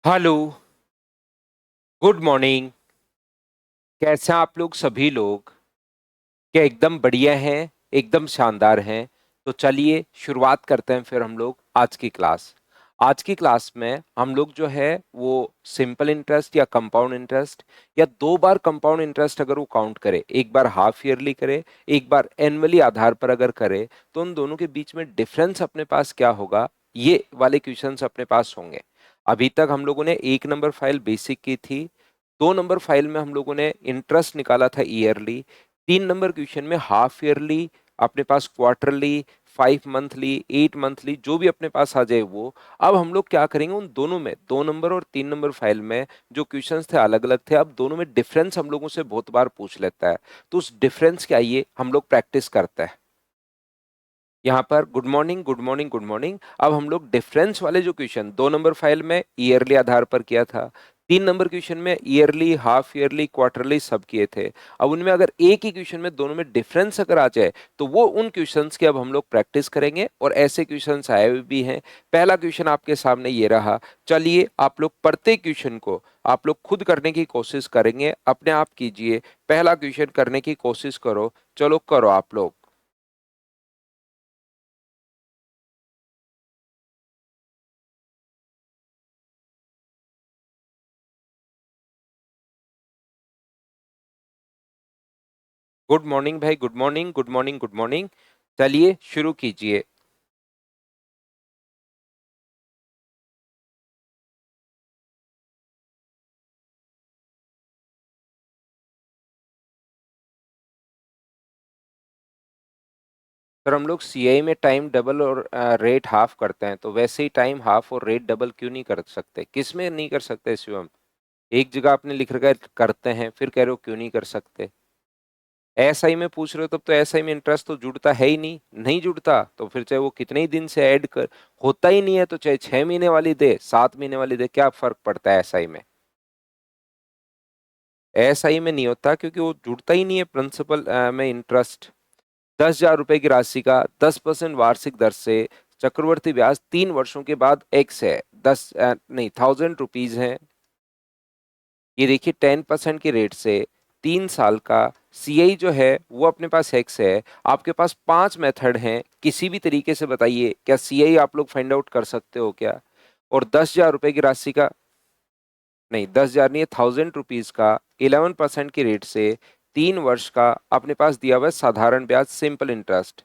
Hello. Good morning. कैसे हैं आप लोग सभी लोग? क्या एकदम बढ़िया हैं? एकदम शानदार हैं। तो चलिए शुरुआत करते हैं फिर हम लोग आज की क्लास। आज की क्लास में हम लोग जो है वो सिंपल इंटरेस्ट या कंपाउंड इंटरेस्ट या दो बार कंपाउंड इंटरेस्ट अगर वो काउंट करे, एक बार हाफ ईयरली करे, एक बार एनुअली आधार पर अगर करे, तो उन दोनों के बीच में डिफरेंस अपने पास क्या होगा, ये वाले क्वेश्चंस अपने पास होंगे। अभी तक हम लोगों ने एक नंबर फाइल बेसिक की थी। दो नंबर फाइल में हम लोगों ने इंटरेस्ट निकाला था ईयरली। तीन नंबर क्वेश्चन में हाफ ईयरली, अपने पास क्वार्टरली, 5 मंथली, 8 मंथली, जो भी अपने पास आ जाए वो। अब हम लोग क्या करेंगे, उन दोनों में, दो नंबर और तीन नंबर फाइल में जो क्वेश्चंस थे अलग अलग थे, अब दोनों में डिफरेंस हम लोगों से बहुत बार पूछ लेता है। तो उस डिफरेंस के आइए हम लोग प्रैक्टिस करते हैं। यहाँ पर good morning, good morning, good morning. अब हम लोग डिफरेंस वाले जो क्वेश्चन दो नंबर फाइल में ईयरली आधार पर किया था, तीन नंबर क्वेश्चन में ईयरली, हाफ ईयरली, क्वार्टरली सब किए थे। अब उनमें अगर एक ही क्वेश्चन में दोनों में डिफरेंस अगर आ जाए, तो वो उन क्वेश्चंस की अब हम लोग प्रैक्टिस करेंगे, और ऐसे क्वेश्चंस आए हुए भी हैं। पहला क्वेश्चन आपके सामने ये रहा। चलिए आप लोग प्रत्येक क्वेश्चन को आप लोग खुद करने की कोशिश करेंगे, अपने आप कीजिए। पहला क्वेश्चन करने की कोशिश करो। चलो करो आप लोग। गुड मॉर्निंग भाई, good morning, good morning, good morning. चलिए शुरू कीजिए। सर हम लोग सीआई में टाइम डबल और रेट हाफ करते हैं, तो वैसे ही टाइम हाफ और रेट डबल क्यों नहीं कर सकते? किस में नहीं कर सकते शिवम? एक जगह आपने लिख रखा है करते हैं, फिर कह रहे हो क्यों नहीं कर सकते। एसआई में पूछ रहे हो, तब तो एसआई में इंटरेस्ट तो जुड़ता है ही नहीं, नहीं जुड़ता तो फिर चाहे वो कितने ही दिन से ऐड कर, होता ही नहीं है, तो चाहे 6 महीने वाली दे, 7 महीने वाली दे, क्या फर्क पड़ता है एसआई में? एसआई में नहीं होता क्योंकि वो जुड़ता ही नहीं है प्रिंसिपल में इंटरेस्ट। 10,000 रुपए की राशि का 10% वार्षिक दर से चक्रवर्ती ब्याज 3 वर्षों के बाद एक्स है, नहीं, 1,000 रुपीज है। ये देखिए 10% के रेट से 3 साल का सीआई जो है वो अपने पास एक्स है। आपके पास 5 मेथड हैं, किसी भी तरीके से बताइए, क्या सीआई आप लोग फाइंड आउट कर सकते हो क्या? और 10,000 रुपए की राशि का, नहीं 10,000 नहीं है, 1,000 रुपीज का 11% के रेट से 3 वर्ष का अपने पास दिया हुआ है साधारण ब्याज, सिंपल इंटरेस्ट।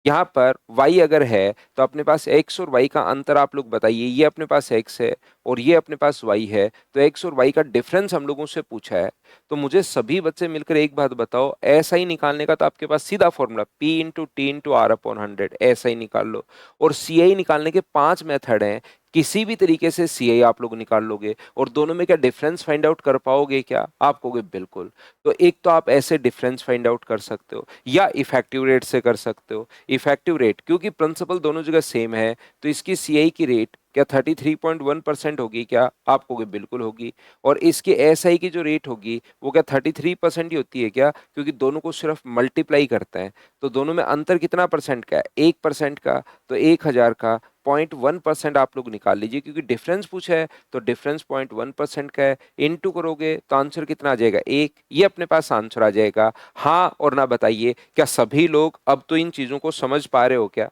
यहाँ पर y अगर है तो अपने पास x और y का अंतर आप लोग बताइए। ये अपने पास x है और ये अपने पास y है, तो x और y का डिफरेंस हम लोगों से पूछा है। तो मुझे सभी बच्चे मिलकर एक बात बताओ, ऐसा ही निकालने का तो आपके पास सीधा formula p into T into R upon 100, ऐसा ही निकाल लो। और सी आई निकालने के 5 मेथड हैं, किसी भी तरीके से सी आई आप लोग निकाल लोगे। और दोनों में क्या डिफरेंस फाइंड आउट कर पाओगे क्या? आप कहोगे बिल्कुल। तो एक तो आप ऐसे डिफरेंस फाइंड आउट कर सकते हो, या इफेक्टिव रेट से कर सकते हो। इफेक्टिव रेट क्योंकि प्रिंसिपल दोनों जगह सेम है, तो इसकी सीआई की रेट क्या 33.1% होगी क्या? आप कहोगे बिल्कुल होगी। और इसके एसआई की जो रेट होगी वो क्या 33% ही होती है क्या? क्योंकि दोनों को सिर्फ मल्टीप्लाई करते हैं। तो दोनों में अंतर कितना परसेंट का है? 1% का। तो 1,000 का 0.1% आप लोग निकाल लीजिए, क्योंकि डिफरेंस पूछा है तो डिफरेंस 0.1% का है। इनटू करोगे तो आंसर कितना आ जाएगा? एक। ये अपने पास आंसर आ जाएगा। हाँ और ना बताइए, क्या सभी लोग अब तो इन चीजों को समझ पा रहे हो क्या?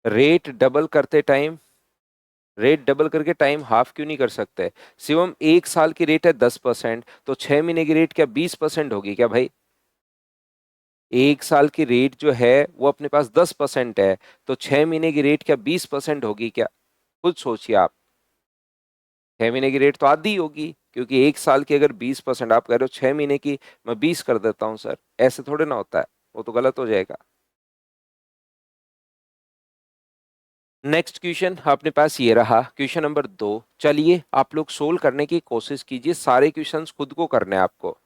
रेट डबल करते टाइम, रेट डबल करके टाइम हाफ क्यों नहीं कर सकते? शिवम, एक साल की रेट है 10%, तो 6 महीने की रेट क्या 20% होगी क्या भाई? एक साल की रेट जो है वो अपने पास 10% है, तो 6 महीने की रेट क्या 20% होगी क्या? खुद सोचिए आप। 6 महीने की रेट तो आधी होगी, क्योंकि एक साल की अगर 20%, आप कह रहे हो 6 महीने की मैं 20 कर देता हूँ सर, ऐसे थोड़े ना होता है, वो तो गलत हो जाएगा। नेक्स्ट क्वेश्चन अपने पास ये रहा, क्वेश्चन नंबर 2। चलिए आप लोग सोल्व करने की कोशिश कीजिए, सारे क्वेश्चंस खुद को करने हैं आपको।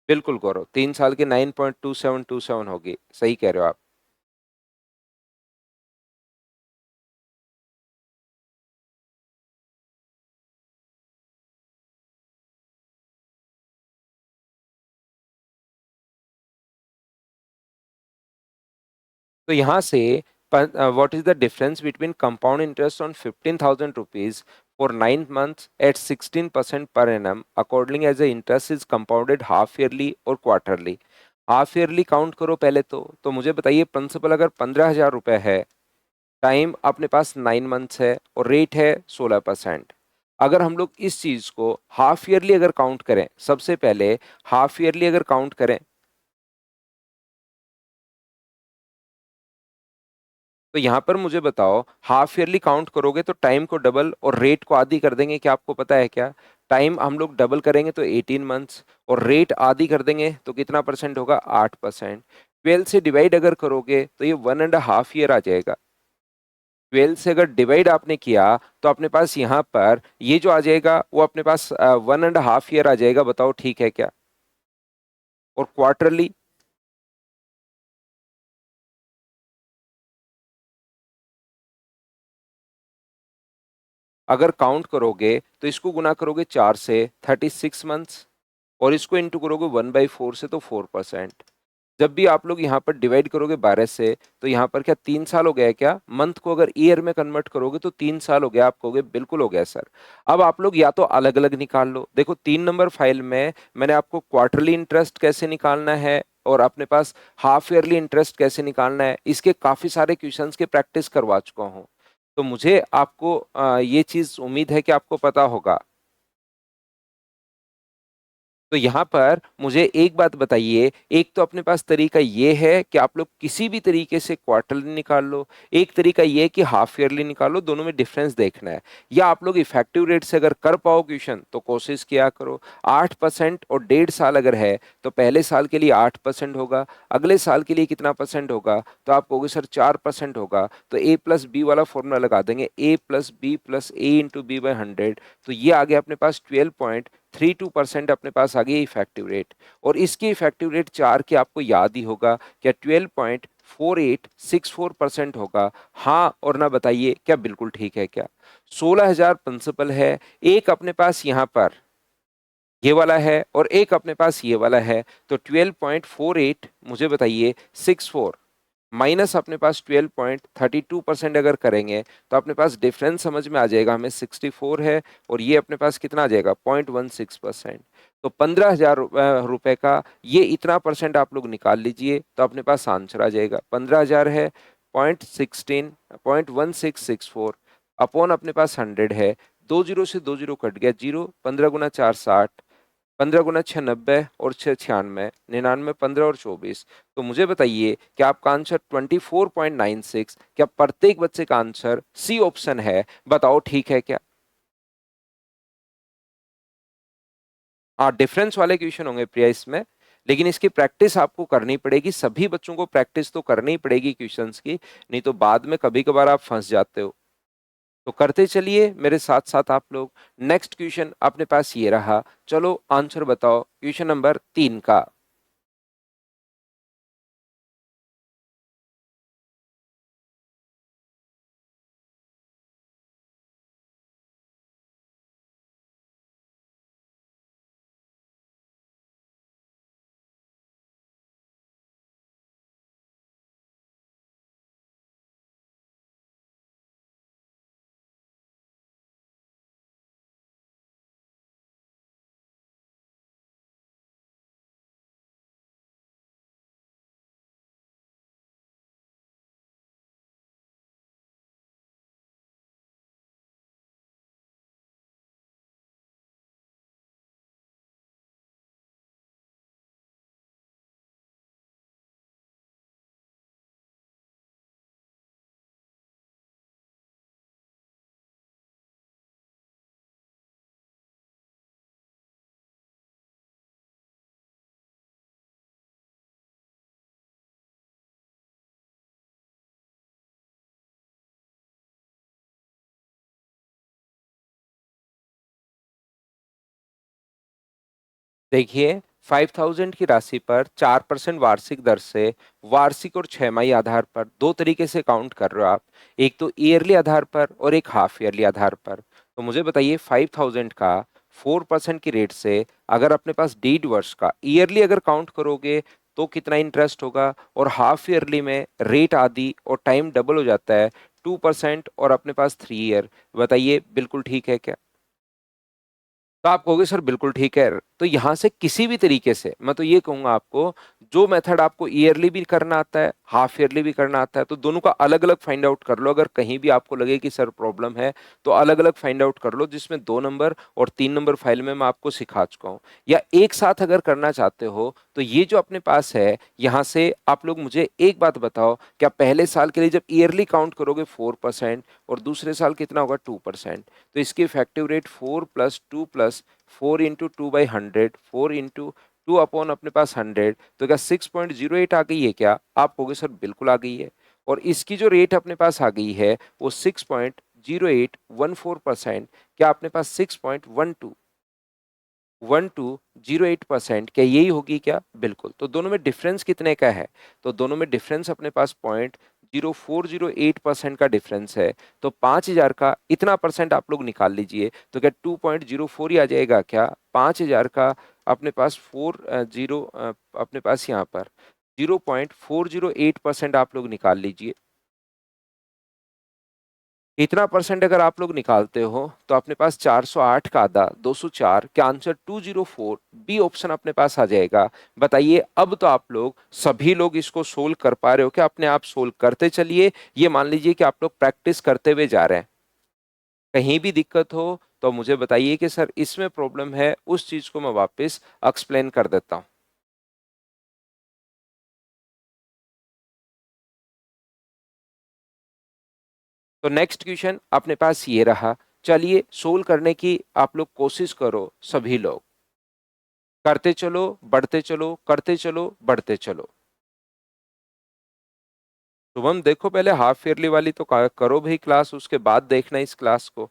बिल्कुल करो, 3 साल के 9.2727 होगी, सही कह रहे हो आप। तो यहां से what is the difference between compound interest on 15,000 rupees for 9 months at 16% per annum according as the interest is compounded half yearly or quarterly? Half yearly count करो पहले तो मुझे बताइए, प्रिंसिपल अगर 15,000 रुपए है, टाइम अपने पास 9 मंथ्स है और रेट है 16%। अगर हम लोग इस चीज को हाफ ईयरली अगर काउंट करें, सबसे पहले हाफ ईयरली अगर काउंट करें, तो यहां पर मुझे बताओ, हाफ ईयरली काउंट करोगे तो टाइम को डबल और रेट को आधी कर देंगे, क्या आपको पता है क्या? टाइम हम लोग डबल करेंगे तो 18 मंथ्स, और रेट आधी कर देंगे तो कितना परसेंट होगा? 8%। 12 से डिवाइड अगर करोगे तो ये 1.5 ईयर आ जाएगा। 12 से अगर डिवाइड आपने किया तो अपने पास यहाँ पर ये जो आ जाएगा वो अपने पास 1.5 ईयर आ जाएगा। बताओ ठीक है क्या? और क्वार्टरली, अगर काउंट करोगे तो इसको गुना करोगे 4 से, 36 मंथ्स, और इसको इंटू करोगे 1/4 से तो 4%। जब भी आप लोग यहाँ पर डिवाइड करोगे 12 से, तो यहाँ पर क्या 3 साल हो गया क्या? मंथ को अगर ईयर में कन्वर्ट करोगे तो 3 साल हो गया। आप कहोगे बिल्कुल हो गया सर। अब आप लोग या तो अलग अलग निकाल लो। देखो 3 नंबर फाइल में मैंने आपको क्वार्टरली इंटरेस्ट कैसे निकालना है और अपने पास हाफ ईयरली इंटरेस्ट कैसे निकालना है, इसके काफी सारे क्वेश्चंस के प्रैक्टिस करवा चुका हूँ। तो मुझे आपको ये चीज उम्मीद है कि आपको पता होगा। तो यहाँ पर मुझे एक बात बताइए, एक तो अपने पास तरीका ये है कि आप लोग किसी भी तरीके से क्वार्टरली निकाल लो, एक तरीका ये है कि हाफ ईयरली निकालो, दोनों में डिफरेंस देखना है। या आप लोग इफेक्टिव रेट से अगर कर पाओ क्वेश्चन तो कोशिश किया करो। 8% और 1.5 साल अगर है तो पहले साल के लिए 8% होगा, अगले साल के लिए कितना परसेंट होगा? तो आप कहोगे सर 4% होगा, तो ए प्लस बी वाला फॉर्मूला लगा देंगे, A+B+A×B/100। तो ये आ गया अपने पास 12.32% अपने पास आ गई इफेक्टिव रेट। और इसकी इफेक्टिव रेट 4 के आपको याद ही होगा क्या? 12.4864% होगा। हाँ और ना बताइए क्या बिल्कुल ठीक है क्या? 16,000 प्रिंसिपल है, एक अपने पास यहाँ पर ये वाला है और एक अपने पास ये वाला है, तो 12.48 मुझे बताइए 64 माइनस अपने पास 12.32% अगर करेंगे तो अपने पास डिफरेंस समझ में आ जाएगा हमें। 64 है और ये अपने पास कितना आ जाएगा? 0.16%। तो 15,000 रुपए का ये इतना परसेंट आप लोग निकाल लीजिए तो अपने पास आंसर आ जाएगा। 15,000 है, 0.16 0.1664 अपॉन अपने पास 100 है। 2 जीरो से 2 जीरो कट गया, जीरो। 15 × 4 60, 15 × 6 90 और 6 96, 99, 15 और 24। तो मुझे बताइए कि आपका आंसर 24.96, क्या प्रत्येक बच्चे का आंसर सी ऑप्शन है? बताओ ठीक है क्या? हाँ, डिफरेंस वाले क्वेश्चन होंगे प्रिया इसमें, लेकिन इसकी प्रैक्टिस आपको करनी पड़ेगी। सभी बच्चों को प्रैक्टिस तो करनी ही पड़ेगी क्वेश्चंस की, नहीं तो बाद में कभी कभार आप फंस जाते हो। तो करते चलिए मेरे साथ साथ आप लोग। नेक्स्ट क्वेश्चन अपने पास ये रहा, चलो आंसर बताओ क्वेश्चन नंबर 3 का। देखिए, 5,000 की राशि पर 4% वार्षिक दर से वार्षिक और छमाही आधार पर दो तरीके से काउंट कर रहे हो आप। एक तो ईयरली आधार पर और एक हाफ ईयरली आधार पर। तो मुझे बताइए 5,000 का 4% की रेट से अगर अपने पास 1.5 वर्ष का ईयरली अगर काउंट करोगे तो कितना इंटरेस्ट होगा, और हाफ ईयरली में रेट आदि और टाइम डबल हो जाता है, 2% और अपने पास 3 ईयर। बताइए बिल्कुल ठीक है क्या? तो आप कहोगे सर बिल्कुल ठीक है। तो यहां से किसी भी तरीके से मैं तो ये कहूंगा आपको, जो मेथड आपको ईयरली भी करना आता है, हाफ ईयरली भी करना आता है, तो दोनों का अलग अलग फाइंड आउट कर लो। अगर कहीं भी आपको लगे कि सर प्रॉब्लम है, तो अलग अलग फाइंड आउट कर लो, जिसमें 2 नंबर और 3 नंबर फाइल में मैं आपको सिखा चुका हूँ। या एक साथ अगर करना चाहते हो, तो ये जो अपने पास है, यहाँ से आप लोग मुझे एक बात बताओ, क्या पहले साल के लिए जब ईयरली काउंट करोगे 4%, और दूसरे साल कितना होगा 2%, तो इसकी इफेक्टिव रेट 4 + 2 + 4 × 2/100, 4 × 2 अपने पास 100, तो क्या 6.08 आ गई है क्या? आप कहोगे सर बिल्कुल आ गई है। और इसकी जो रेट अपने पास आ गई है वो 6.0814%, क्या अपने पास 6.12 क्या यही होगी क्या? बिल्कुल। तो दोनों में डिफरेंस कितने का है? तो दोनों में डिफरेंस अपने पास 0.0408% का डिफरेंस है। तो 5,000 का इतना परसेंट आप लोग निकाल लीजिए, तो क्या 2.04 ही आ जाएगा क्या? 5,000 का अपने पास अपने पास यहाँ पर 0.408% आप लोग निकाल लीजिए। इतना परसेंट अगर आप लोग निकालते हो, तो अपने पास 408 का आधा 204, क्या आंसर 204 बी ऑप्शन अपने पास आ जाएगा। बताइए, अब तो आप लोग सभी लोग इसको सोल्व कर पा रहे हो क्या? अपने आप सोल्व करते चलिए। ये मान लीजिए कि आप लोग प्रैक्टिस करते हुए जा रहे हैं। कहीं भी दिक्कत हो तो मुझे बताइए कि सर इसमें प्रॉब्लम है, उस चीज को मैं वापस एक्सप्लेन कर देता हूं। तो नेक्स्ट क्वेश्चन अपने पास ये रहा। चलिए सोल्व करने की आप लोग कोशिश करो, सभी लोग करते चलो, बढ़ते चलो, करते चलो, बढ़ते चलो। शुभम देखो, पहले हाफ ईयरली वाली तो करो भाई क्लास, उसके बाद देखना इस क्लास को।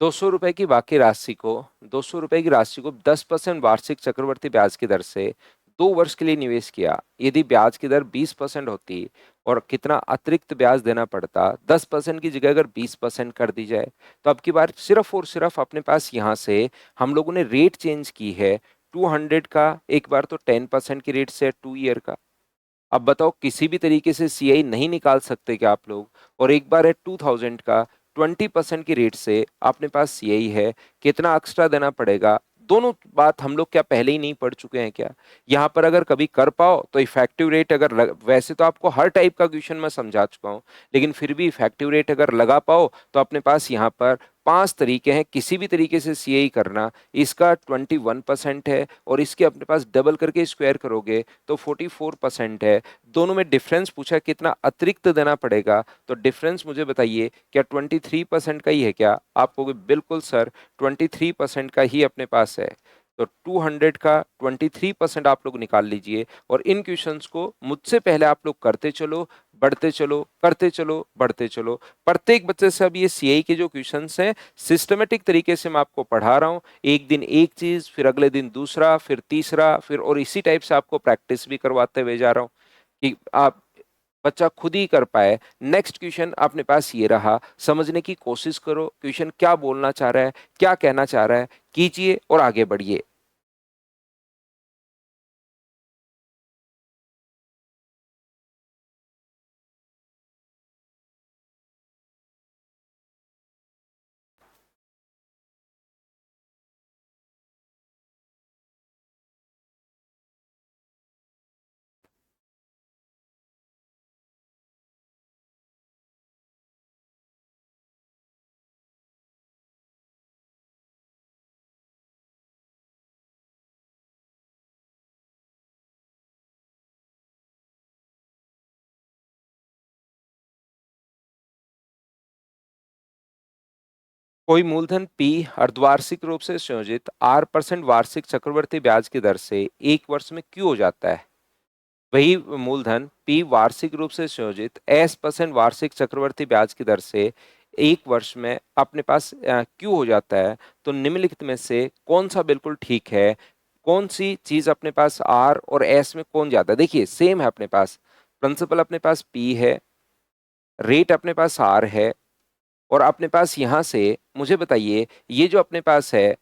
₹200 की बाकी राशि को, ₹200 की राशि को 10% वार्षिक चक्रवर्ती ब्याज की दर से 2 वर्ष के लिए निवेश किया। यदि ब्याज की दर 20% होती और कितना अतिरिक्त ब्याज देना पड़ता, 10% की जगह अगर 20% कर दी जाए, तो अब की बार सिर्फ और सिर्फ अपने पास यहाँ से हम लोगों ने रेट चेंज की है। 200 का एक बार तो 10% की रेट से 2 ईयर का। अब बताओ, किसी भी तरीके से सीआई नहीं निकाल सकते क्या आप लोग? और एक बार है 2000 का, 20% की रेट से अपने पास सीआई है, कितना एक्स्ट्रा देना पड़ेगा? दोनों बात हम लोग क्या पहले ही नहीं पढ़ चुके हैं क्या? यहाँ पर अगर कभी कर पाओ तो इफेक्टिव रेट अगर वैसे तो आपको हर टाइप का क्वेश्चन मैं समझा चुका हूँ, लेकिन फिर भी इफेक्टिव रेट अगर लगा पाओ, तो अपने पास यहाँ पर 5 तरीके हैं किसी भी तरीके से सीआई करना। इसका 21% है, और इसके अपने पास डबल करके स्क्वायर करोगे तो 44% है। दोनों में डिफरेंस पूछा कितना अतिरिक्त देना पड़ेगा, तो डिफरेंस मुझे बताइए, क्या 23% का ही है क्या? आपको बिल्कुल सर 23% का ही अपने पास है। तो 200 का 23% आप लोग निकाल लीजिए, और इन क्वेश्चंस को मुझसे पहले आप लोग करते चलो, बढ़ते चलो, करते चलो, बढ़ते चलो। प्रत्येक बच्चे से अब ये सीआई के जो क्वेश्चंस हैं, सिस्टमेटिक तरीके से मैं आपको पढ़ा रहा हूँ। एक दिन एक चीज, फिर अगले दिन दूसरा, फिर तीसरा, फिर और इसी टाइप से आपको प्रैक्टिस भी करवाते हुए जा रहा हूँ कि आप बच्चा खुद ही कर पाए। नेक्स्ट क्वेश्चन अपने पास ये रहा, समझने की कोशिश करो क्वेश्चन क्या बोलना चाह रहा है, क्या कहना चाह रहा है, कीजिए और आगे बढ़िए। कोई मूलधन P अर्धवार्षिक रूप से संयोजित R% वार्षिक चक्रवर्ती ब्याज की दर से एक वर्ष में Q हो जाता है, वही मूलधन P वार्षिक रूप से संयोजित S% वार्षिक चक्रवर्ती ब्याज की दर से एक वर्ष में अपने पास Q हो जाता है। तो निम्नलिखित में से कौन सा बिल्कुल ठीक है? कौन सी चीज अपने पास R और S में कौन ज्यादा? देखिए सेम है, अपने पास प्रिंसिपल अपने पास P है, रेट अपने पास R है, और अपने पास यहां से मुझे बताइए, ये जो अपने पास है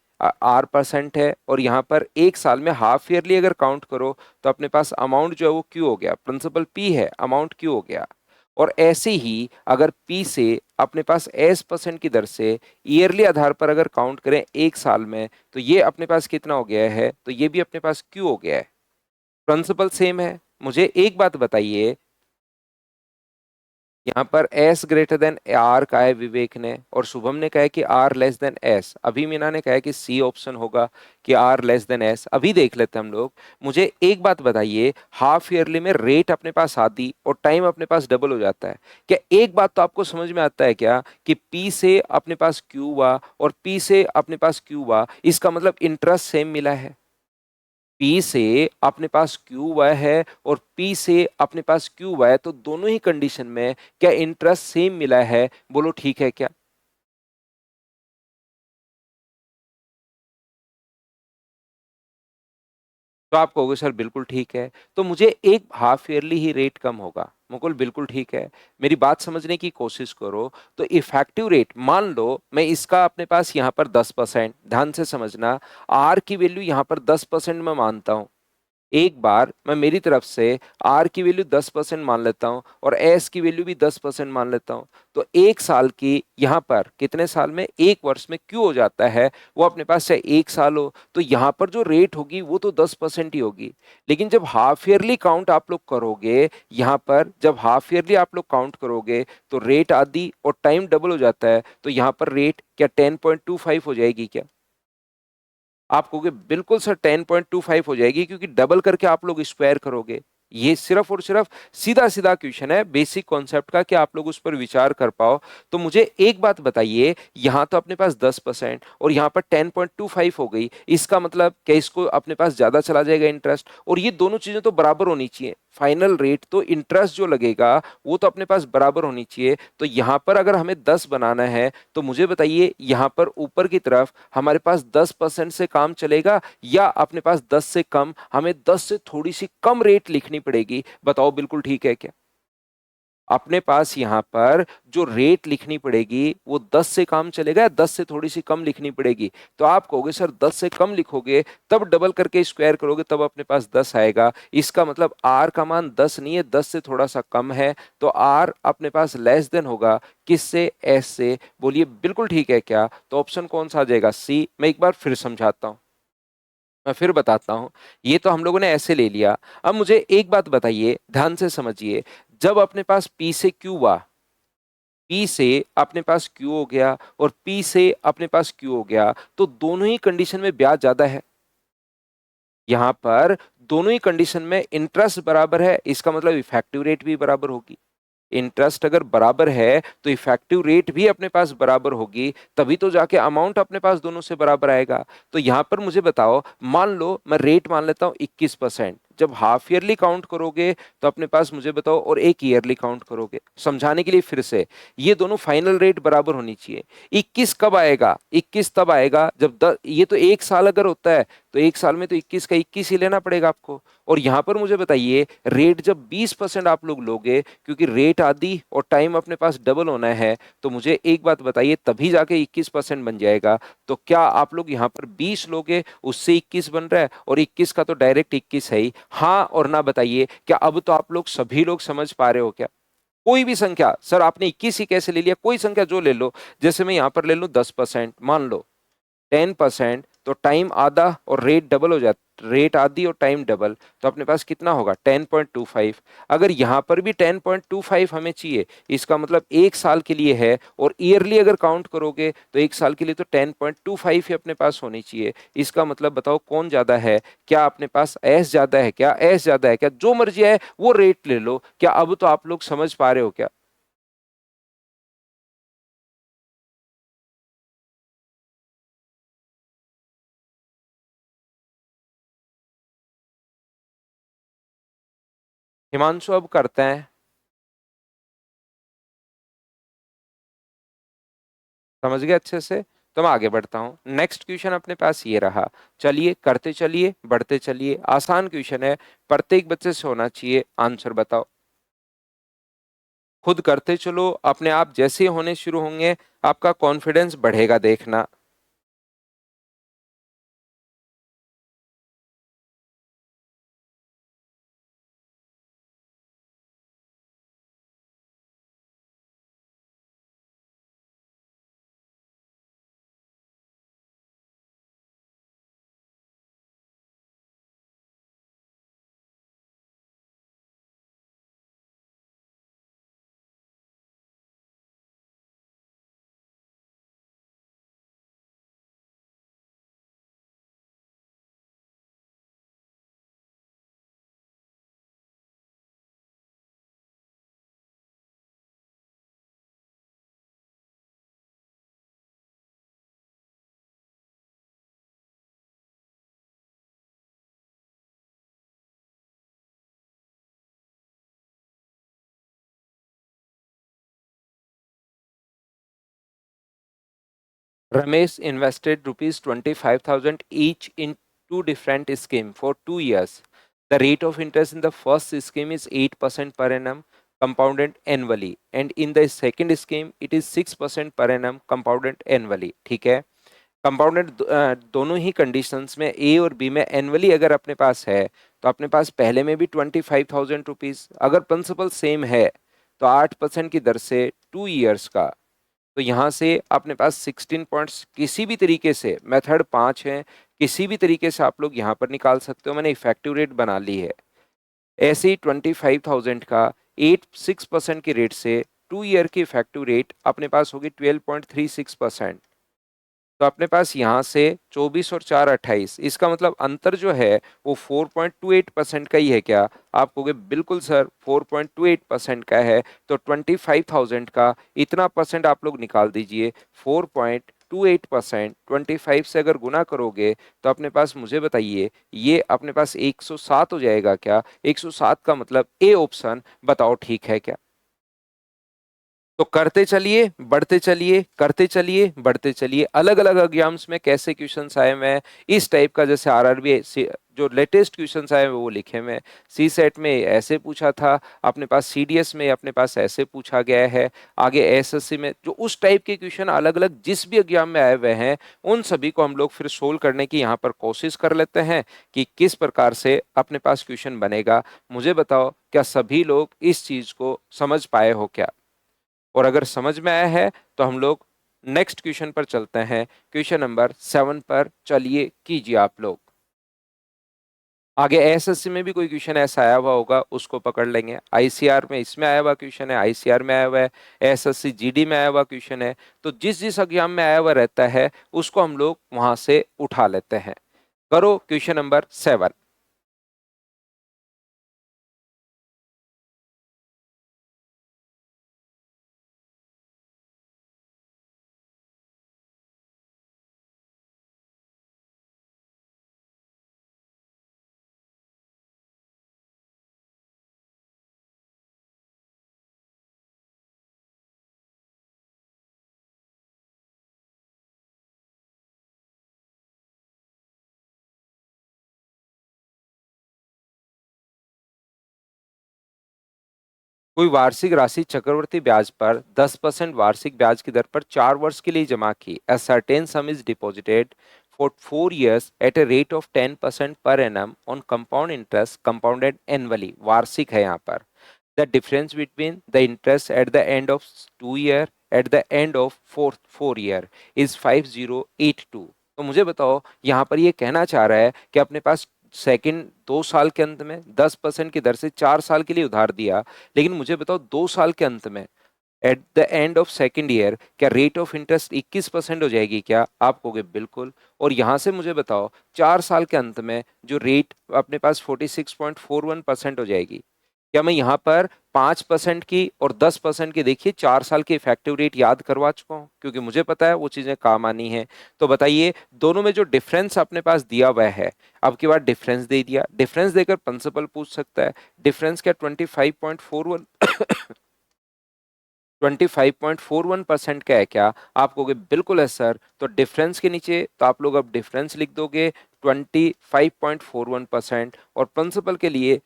R% है, और यहाँ पर एक साल में हाफ ईयरली अगर काउंट करो तो अपने पास अमाउंट जो है वो क्यू हो गया, प्रिंसिपल P है, अमाउंट क्यू हो गया। और ऐसे ही अगर P से अपने पास S% की दर से ईयरली आधार पर अगर काउंट करें एक साल में, तो ये अपने पास कितना हो गया है? तो ये भी अपने पास क्यू हो गया है। प्रिंसिपल सेम है। मुझे एक बात बताइए, यहाँ पर S ग्रेटर देन R का है विवेक ने, और शुभम ने कहा है कि R लेस देन S। अभी मीना ने कहा है कि C ऑप्शन होगा कि R लेस देन S। अभी देख लेते हैं हम लोग। मुझे एक बात बताइए, हाफ ईयरली में रेट अपने पास आधी और टाइम अपने पास डबल हो जाता है। क्या एक बात तो आपको समझ में आता है क्या, कि P से अपने पास Q हुआ और P से अपने पास Q हुआ, इसका मतलब इंटरेस्ट सेम मिला है। P से अपने पास Q हुआ है और P से अपने पास Q हुआ है, तो दोनों ही कंडीशन में क्या इंटरेस्ट सेम मिला है? बोलो ठीक है क्या? तो आप कहोगे सर बिल्कुल ठीक है, तो मुझे एक हाफ ईयरली ही रेट कम होगा। मुकुल बिल्कुल ठीक है, मेरी बात समझने की कोशिश करो। तो इफेक्टिव रेट मान लो मैं इसका अपने पास यहाँ पर 10%, ध्यान से समझना, आर की वैल्यू यहाँ पर 10% में मानता हूँ। एक बार मैं मेरी तरफ से आर की वैल्यू 10% मान लेता हूं और एस की वैल्यू भी 10% मान लेता हूं, तो एक साल की यहां पर कितने साल में, एक वर्ष में क्यों हो जाता है? वो अपने पास चाहे एक साल हो, तो यहां पर जो रेट होगी वो तो 10% ही होगी। लेकिन जब हाफ ईयरली काउंट आप लोग करोगे, यहां पर जब हाफ ईयरली आप लोग काउंट करोगे तो रेट आधी और टाइम डबल हो जाता है, तो यहां पर रेट क्या 10.25 हो जाएगी क्या? आप कहोगे बिल्कुल सर 10.25 हो जाएगी, क्योंकि डबल करके आप लोग स्क्वायर करोगे। ये सिर्फ और सिर्फ सीधा सीधा क्वेश्चन है बेसिक कॉन्सेप्ट का, कि आप लोग उस पर विचार कर पाओ। तो मुझे एक बात बताइए, यहां तो अपने पास 10% और यहां पर 10.25 हो गई, इसका मतलब क्या इसको अपने पास ज्यादा चला जाएगा इंटरेस्ट? और ये दोनों चीजें तो बराबर होनी चाहिए। फाइनल रेट तो इंटरेस्ट जो लगेगा वो तो अपने पास बराबर होनी चाहिए। तो यहां पर अगर हमें 10 बनाना है, तो मुझे बताइए यहां पर ऊपर की तरफ हमारे पास 10% से काम चलेगा, या अपने पास 10 से कम, हमें 10 से थोड़ी सी कम रेट लिखनी पड़ेगी? बताओ बिल्कुल ठीक है क्या? अपने पास यहां पर जो रेट लिखनी पड़ेगी वो 10 से काम चलेगा या 10 से थोड़ी सी कम लिखनी पड़ेगी? तो आप कहोगे सर 10 से कम लिखोगे, तब डबल करके स्क्वायर करोगे तब अपने पास 10 आएगा। इसका मतलब आर का मान 10 नहीं है, 10 से थोड़ा सा कम है। तो आर अपने पास लेस देन होगा किससे? एस से। बोलिए बिल्कुल ठीक है क्या? तो ऑप्शन कौन सा आ जाएगा? सी। मैं एक बार फिर समझाता हूं, मैं फिर बताता हूं। ये तो हम लोगों ने ऐसे ले लिया। अब मुझे एक बात बताइए, ध्यान से समझिए। जब अपने पास पी से क्यू हुआ, पी से अपने पास क्यू हो गया और पी से अपने पास क्यू हो गया, तो दोनों ही कंडीशन में ब्याज ज्यादा है। यहां पर दोनों ही कंडीशन में इंटरेस्ट बराबर है, इसका मतलब इफेक्टिव रेट भी बराबर होगी। इंटरेस्ट अगर बराबर है तो इफेक्टिव रेट भी अपने पास बराबर होगी, तभी तो जाके अमाउंट अपने पास दोनों से बराबर आएगा। तो यहां पर मुझे बताओ, मान लो मैं रेट मान लेता हूं 21%, जब हाफ ईयरली काउंट करोगे तो अपने पास मुझे बताओ, और एक ईयरली काउंट करोगे, समझाने के लिए फिर से, ये दोनों फाइनल रेट बराबर होनी चाहिए। 21 कब आएगा? 21 तब आएगा जब ये तो एक साल अगर होता है, तो एक साल में तो 21 का 21 ही लेना पड़ेगा आपको। और यहां पर मुझे बताइए, रेट जब 20% आप लोग लोगे, क्योंकि रेट आधी और टाइम अपने पास डबल होना है, तो मुझे एक बात बताइए, तभी जाके 21% बन जाएगा। तो क्या आप लोग यहाँ पर 20 लोगे, उससे 21 बन रहा है, और 21 का तो डायरेक्ट 21 है ही। हाँ और ना बताइए, क्या अब तो आप लोग सभी लोग समझ पा रहे हो क्या? कोई भी संख्या, सर आपने 21 ही कैसे ले लिया? कोई संख्या जो ले लो, जैसे मैं यहां पर ले लूं 10%, मान लो 10%, तो टाइम आधा और रेट डबल हो जाता, रेट आधी और टाइम डबल, तो अपने पास कितना होगा? 10.25। अगर यहां पर भी 10.25 हमें चाहिए, इसका मतलब एक साल के लिए है, और ईयरली अगर काउंट करोगे तो एक साल के लिए तो 10.25 ही अपने पास होनी चाहिए। इसका मतलब बताओ कौन ज्यादा है? क्या अपने पास एस ज्यादा है क्या? एस ज्यादा है क्या? जो मर्जी है वो रेट ले लो। क्या अब तो आप लोग समझ पा रहे हो क्या? हिमांशु अब करते हैं, समझ गए अच्छे से? तो मैं आगे बढ़ता हूँ। नेक्स्ट क्वेश्चन अपने पास ये रहा, चलिए करते चलिए बढ़ते चलिए, आसान क्वेश्चन है, प्रत्येक बच्चे से होना चाहिए, आंसर बताओ। खुद करते चलो, अपने आप जैसे होने शुरू होंगे आपका कॉन्फिडेंस बढ़ेगा, देखना। Ramesh invested rupees 25,000 each in two different schemes for 2 years. The rate of interest in the first scheme is 8% per annum compounded annually, and in the second scheme it is 6% per annum compounded annually. ठीक है, compounded दोनों ही conditions में ए और B में annually अगर अपने पास है तो अपने पास पहले में भी 25,000 रुपीज, अगर प्रिंसिपल सेम है तो 8% की दर से 2 इयर्स का, तो यहाँ से अपने पास 16 पॉइंट्स किसी भी तरीके से, मेथड 5 है, किसी भी तरीके से आप लोग यहाँ पर निकाल सकते हो, मैंने इफेक्टिव रेट बना ली है। ऐसे ही 25,000 का 6% के रेट से 2 ईयर की इफेक्टिव रेट अपने पास होगी 12.36%। तो अपने पास यहाँ से 24 और 4 28, इसका मतलब अंतर जो है वो 4.28% का ही है क्या? आप कहोगे बिल्कुल सर 4.28% का है, तो 25,000 का इतना परसेंट आप लोग निकाल दीजिए, 4.28%, 25 से अगर गुना करोगे तो अपने पास, मुझे बताइए, ये अपने पास 107 हो जाएगा क्या? 107 का मतलब ए ऑप्शन, बताओ ठीक है क्या? तो करते चलिए बढ़ते चलिए, करते चलिए बढ़ते चलिए, अलग अलग एग्जाम्स में कैसे क्वेश्चंस आए हुए हैं इस टाइप का, जैसे आरआरबी जो लेटेस्ट क्वेश्चंस आए हैं वो लिखे हुए हैं, सी सेट में ऐसे पूछा था, अपने पास सीडीएस में अपने पास ऐसे पूछा गया है, आगे एसएससी में जो उस टाइप के क्वेश्चन अलग अलग जिस भी एग्जाम में आए हुए हैं उन सभी को हम लोग फिर सोल्व करने की यहाँ पर कोशिश कर लेते हैं कि किस प्रकार से अपने पास क्वेश्चन बनेगा। मुझे बताओ, क्या सभी लोग इस चीज को समझ पाए हो क्या? और अगर समझ में आया है तो हम लोग नेक्स्ट क्वेश्चन पर चलते हैं, क्वेश्चन नंबर 7 पर चलिए, कीजिए आप लोग। आगे एसएससी में भी कोई क्वेश्चन ऐसा आया हुआ होगा उसको पकड़ लेंगे, आईसीआर में इसमें आया हुआ क्वेश्चन है, आईसीआर में आया हुआ है, एसएससी जीडी में आया हुआ क्वेश्चन है, तो जिस जिस एग्जाम में आया हुआ रहता है उसको हम लोग वहां से उठा लेते हैं। करो क्वेश्चन नंबर 7। कोई वार्षिक राशि चक्रवर्ती ब्याज पर 10% वार्षिक ब्याज की दर पर 4 वर्ष के लिए जमा की, a certain sum is deposited for 4 years at a rate of 10% per annum on compound interest compounded annually, वार्षिक है यहाँ पर। The difference between the interest at the end of 2 year at the end of four year is 5082। तो मुझे बताओ, यहाँ पर ये कहना चाह रहा है कि अपने पास सेकंड 2 साल के अंत में 10% की दर से 4 साल के लिए उधार दिया, लेकिन मुझे बताओ 2 साल के अंत में at the end of second year क्या रेट ऑफ इंटरेस्ट 21% हो जाएगी क्या? आप कहोगे बिल्कुल। और यहां से मुझे बताओ 4 साल के अंत में जो रेट अपने पास 46.41% हो जाएगी, क्या मैं यहाँ पर 5% की और 10% की, देखिए 4 साल की इफेक्टिव रेट याद करवा चुका हूँ क्योंकि मुझे पता है वो चीजें काम आनी है। तो बताइए दोनों में जो डिफरेंस अपने पास दिया हुआ है, अब की बार डिफरेंस दे दिया, डिफरेंस देकर प्रिंसिपल पूछ सकता है। डिफरेंस क्या 25.41, 25.41% का है क्या? आप कहोगे बिल्कुल है सर। तो डिफरेंस के नीचे तो आप लोग अब डिफरेंस लिख दोगे 25.41%, और प्रिंसिपल के लिए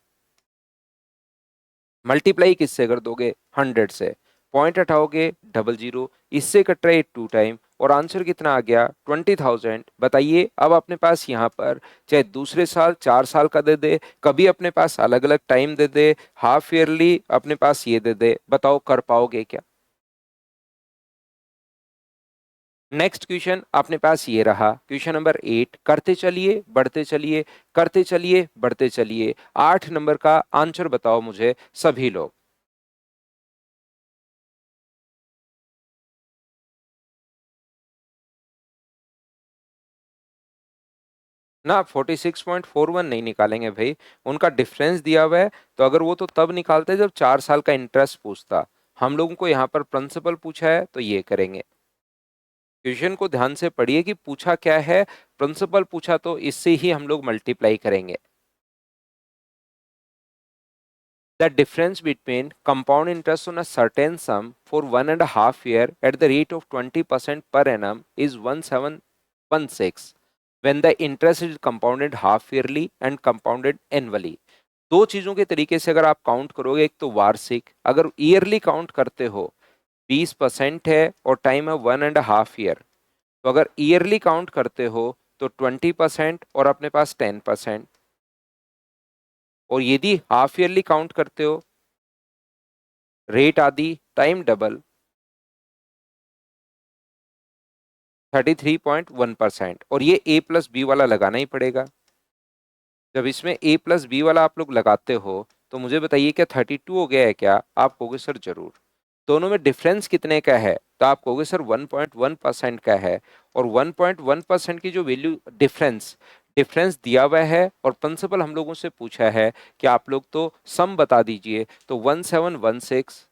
मल्टीप्लाई किससे कर दोगे? 100 से। पॉइंट हटाओगे 00, इससे कट रहा है 2 टाइम, और आंसर कितना आ गया? 20,000। बताइए अब अपने पास यहाँ पर चाहे दूसरे साल 4 साल का दे दे, कभी अपने पास अलग अलग टाइम दे दे, हाफ ईयरली अपने पास ये दे दे, बताओ कर पाओगे क्या? नेक्स्ट क्वेश्चन अपने पास ये रहा, क्वेश्चन नंबर 8। करते चलिए बढ़ते चलिए, करते चलिए बढ़ते चलिए, 8 नंबर का आंसर बताओ मुझे सभी लोग। ना 46.41 नहीं निकालेंगे भाई, उनका डिफरेंस दिया हुआ है। तो अगर वो तो तब निकालते जब 4 साल का इंटरेस्ट पूछता, हम लोगों को यहाँ पर प्रिंसिपल पूछा है तो ये करेंगे। क्वेश्चन को ध्यान से पढ़िए कि पूछा क्या है, प्रिंसिपल पूछा तो इससे ही हम लोग मल्टीप्लाई करेंगे। The difference between compound interest on a certain sum for 1.5 year at the rate of 20% per annum is 1716 when the interest is compounded half yearly and compounded annually। दो चीजों के तरीके से अगर आप काउंट करोगे, एक तो वार्षिक, अगर ईयरली काउंट करते हो 20% है और टाइम है 1.5 year, तो अगर ईयरली काउंट करते हो तो 20% और अपने पास 10%, और यदि हाफ ईयरली काउंट करते हो रेट आदि टाइम डबल 33.1%, और ये ए प्लस बी वाला लगाना ही पड़ेगा। जब इसमें ए प्लस बी वाला आप लोग लगाते हो तो मुझे बताइए क्या 32 हो गया है क्या? आप कहोगे सर जरूर। दोनों में डिफरेंस कितने का है? तो आप कहोगे सर 1.1% का है, और 1.1% की जो वैल्यू डिफरेंस डिफरेंस दिया हुआ है, और प्रिंसिपल हम लोगों से पूछा है कि आप लोग तो सम बता दीजिए, तो 1716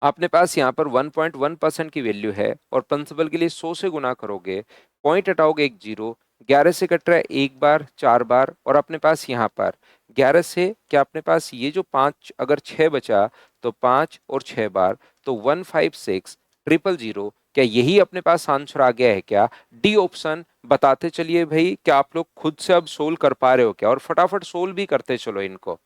आपने पास यहाँ पर 1.1% की वैल्यू है, और प्रिंसिपल के लिए 100 से गुना करोगे, पॉइंट हटाओगे एक जीरो, 11 से कट रहा है एक बार 4 बार, और अपने पास यहाँ पर 11 से क्या अपने पास ये जो 5 अगर 6 बचा, तो 5 और 6 बार, तो 156,000। क्या यही अपने पास आंसर आ गया है क्या? D option. बताते चलिए भाई, क्या आप लोग खुद से अब सोल्व कर पा रहे हो क्या? और फटाफट सोल्व भी करते चलो इनको,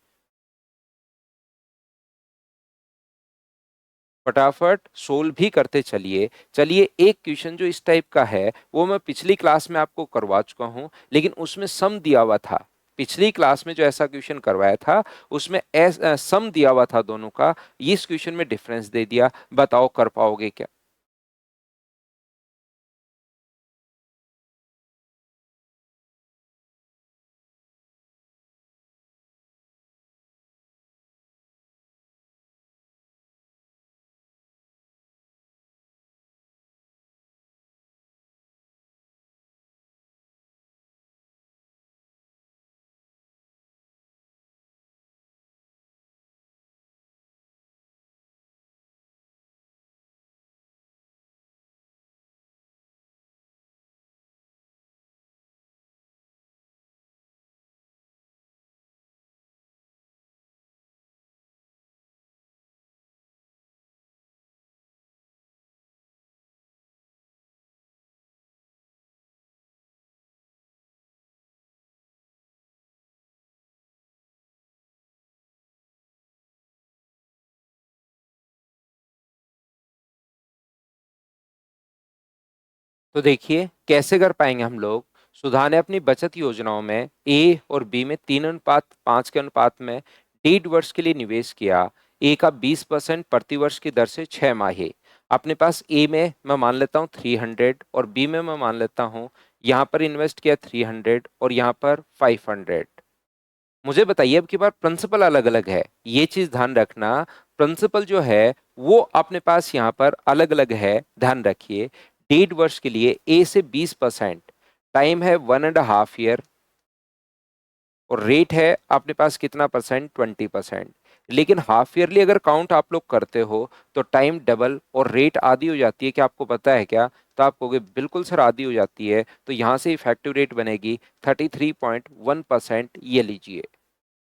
फटाफट सोल्व भी करते चलिए। चलिए एक क्वेश्चन जो इस टाइप का है वो मैं पिछली क्लास में आपको करवा चुका हूं, लेकिन उसमें सम दिया हुआ था। पिछली क्लास में जो ऐसा क्वेश्चन करवाया था उसमें सम दिया हुआ था दोनों का, इस क्वेश्चन में डिफरेंस दे दिया, बताओ कर पाओगे क्या? तो देखिए कैसे कर पाएंगे हम लोग। सुधा ने अपनी बचत योजनाओं में ए और बी में 3:5 के अनुपात में 1.5 वर्ष के लिए निवेश किया। ए का 20% प्रतिवर्ष की दर से 6 माही। अपने पास ए में मैं मान लेता हूँ 300, और बी में मैं मान लेता हूँ यहाँ पर इन्वेस्ट किया 300 और यहाँ पर 500। मुझे बताइए अब की बार प्रिंसिपल अलग अलग है, ये चीज ध्यान रखना। प्रिंसिपल जो है वो अपने पास यहाँ पर अलग अलग है, ध्यान रखिए। 1.5 वर्ष के लिए ए से 20%, टाइम है 1.5 ईयर, और रेट है अपने पास कितना परसेंट, 20%। लेकिन हाफ ईयरली अगर काउंट आप लोग करते हो तो टाइम डबल और रेट आधी हो जाती है, क्या आपको पता है क्या? तो आप कहोगे बिल्कुल सर आधी हो जाती है, तो यहां से इफेक्टिव रेट बनेगी 33.1%, ये लीजिए,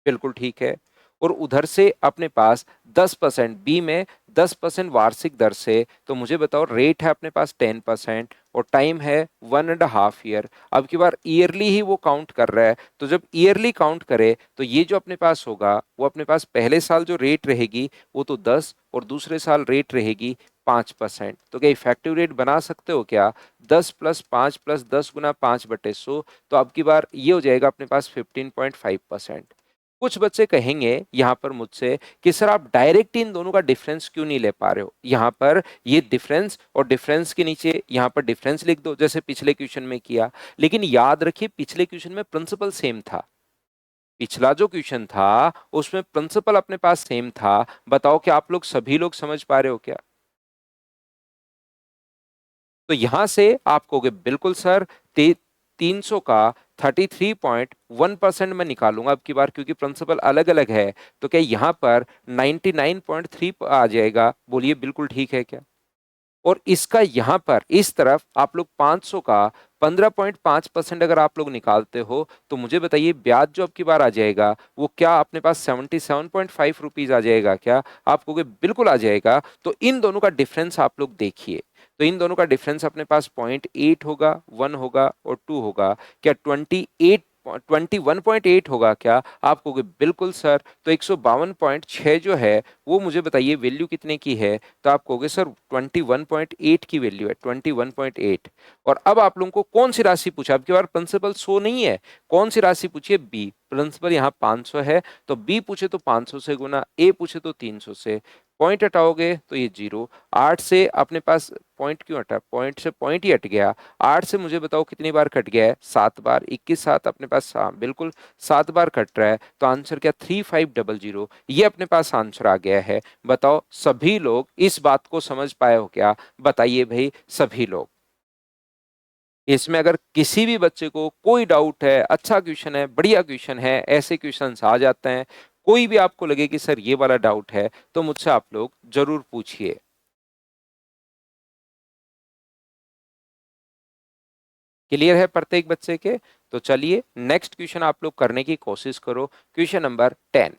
बिल्कुल ठीक है। और उधर से अपने पास 10% बी में 10% वार्षिक दर से, तो मुझे बताओ रेट है अपने पास 10% और टाइम है 1.5 ईयर। अब की बार ईयरली ही वो काउंट कर रहा है, तो जब ईयरली काउंट करे तो ये जो अपने पास होगा वो अपने पास पहले साल जो रेट रहेगी वो तो 10 और दूसरे साल रेट रहेगी 5%। तो क्या इफेक्टिव रेट बना सकते हो क्या? 10+5+10 × 5/100, तो अब की बार ये हो जाएगा अपने पास 15.5%। कुछ बच्चे कहेंगे यहाँ पर मुझसे कि सर आप डायरेक्ट इन दोनों का डिफरेंस क्यों नहीं ले पा रहे हो? यहाँ पर ये डिफरेंस और डिफरेंस के नीचे यहाँ पर डिफरेंस लिख दो जैसे पिछले क्वेश्चन में किया। लेकिन याद रखिए पिछले क्वेश्चन में प्रिंसिपल सेम था। पिछला जो क्वेश्चन था उसमें प्रिंसिपल अपने पास सेम था। बताओ कि आप लोग सभी लोग समझ पा रहे हो क्या? तो यहां से आप कहोगे बिल्कुल सर 300 का 33.1% में निकालूंगा अब की बार, क्योंकि प्रिंसिपल अलग अलग है। तो क्या यहाँ पर 99.3 आ जाएगा? बोलिए बिल्कुल ठीक है क्या? और इसका यहाँ पर इस तरफ आप लोग 500 का 15.5% अगर आप लोग निकालते हो तो मुझे बताइए ब्याज जो अब की बार आ जाएगा वो क्या अपने पास 77.5 रुपीज आ जाएगा क्या? आप कहोगे बिल्कुल आ जाएगा। तो इन दोनों का डिफरेंस आप लोग देखिए, तो इन दोनों का डिफरेंस अपने पास 0.8 होगा, 1 होगा और 2 होगा। क्या 21.8 होगा क्या? आप कहोगे बिल्कुल सर। तो 152.6 जो है वो मुझे बताइए वैल्यू कितने की है? तो आप कहोगे सर 21.8 की वैल्यू है, 21.8। और अब आप लोगों को कौन सी राशि पूछा? अब की बार प्रिंसिपल शो नहीं है, कौन सी राशि पूछी है? बी। प्रिंसिपल यहाँ 500 है तो बी पूछे तो 500 से गुना, ए पूछे तो 300 से। पॉइंट हटाओगे तो ये 0। 8 से अपने पास पॉइंट क्यों हटा? पॉइंट से पॉइंट ही हट गया। 8 से मुझे बताओ कितनी बार कट गया है? 7 बार। 21 7 अपने पास, हाँ बिल्कुल 7 बार कट रहा है। तो आंसर क्या? 3500, ये अपने पास आंसर आ गया है। बताओ सभी लोग इस बात को समझ पाए हो क्या? बताइए भाई सभी लोग। इसमें अगर किसी भी बच्चे को कोई डाउट है, अच्छा क्वेश्चन है, बढ़िया क्वेश्चन है, ऐसे क्वेश्चंस आ जाते हैं, कोई भी आपको लगे कि सर ये वाला डाउट है तो मुझसे आप लोग जरूर पूछिए। क्लियर है प्रत्येक बच्चे के? तो चलिए नेक्स्ट क्वेश्चन आप लोग करने की कोशिश करो। Question number 10।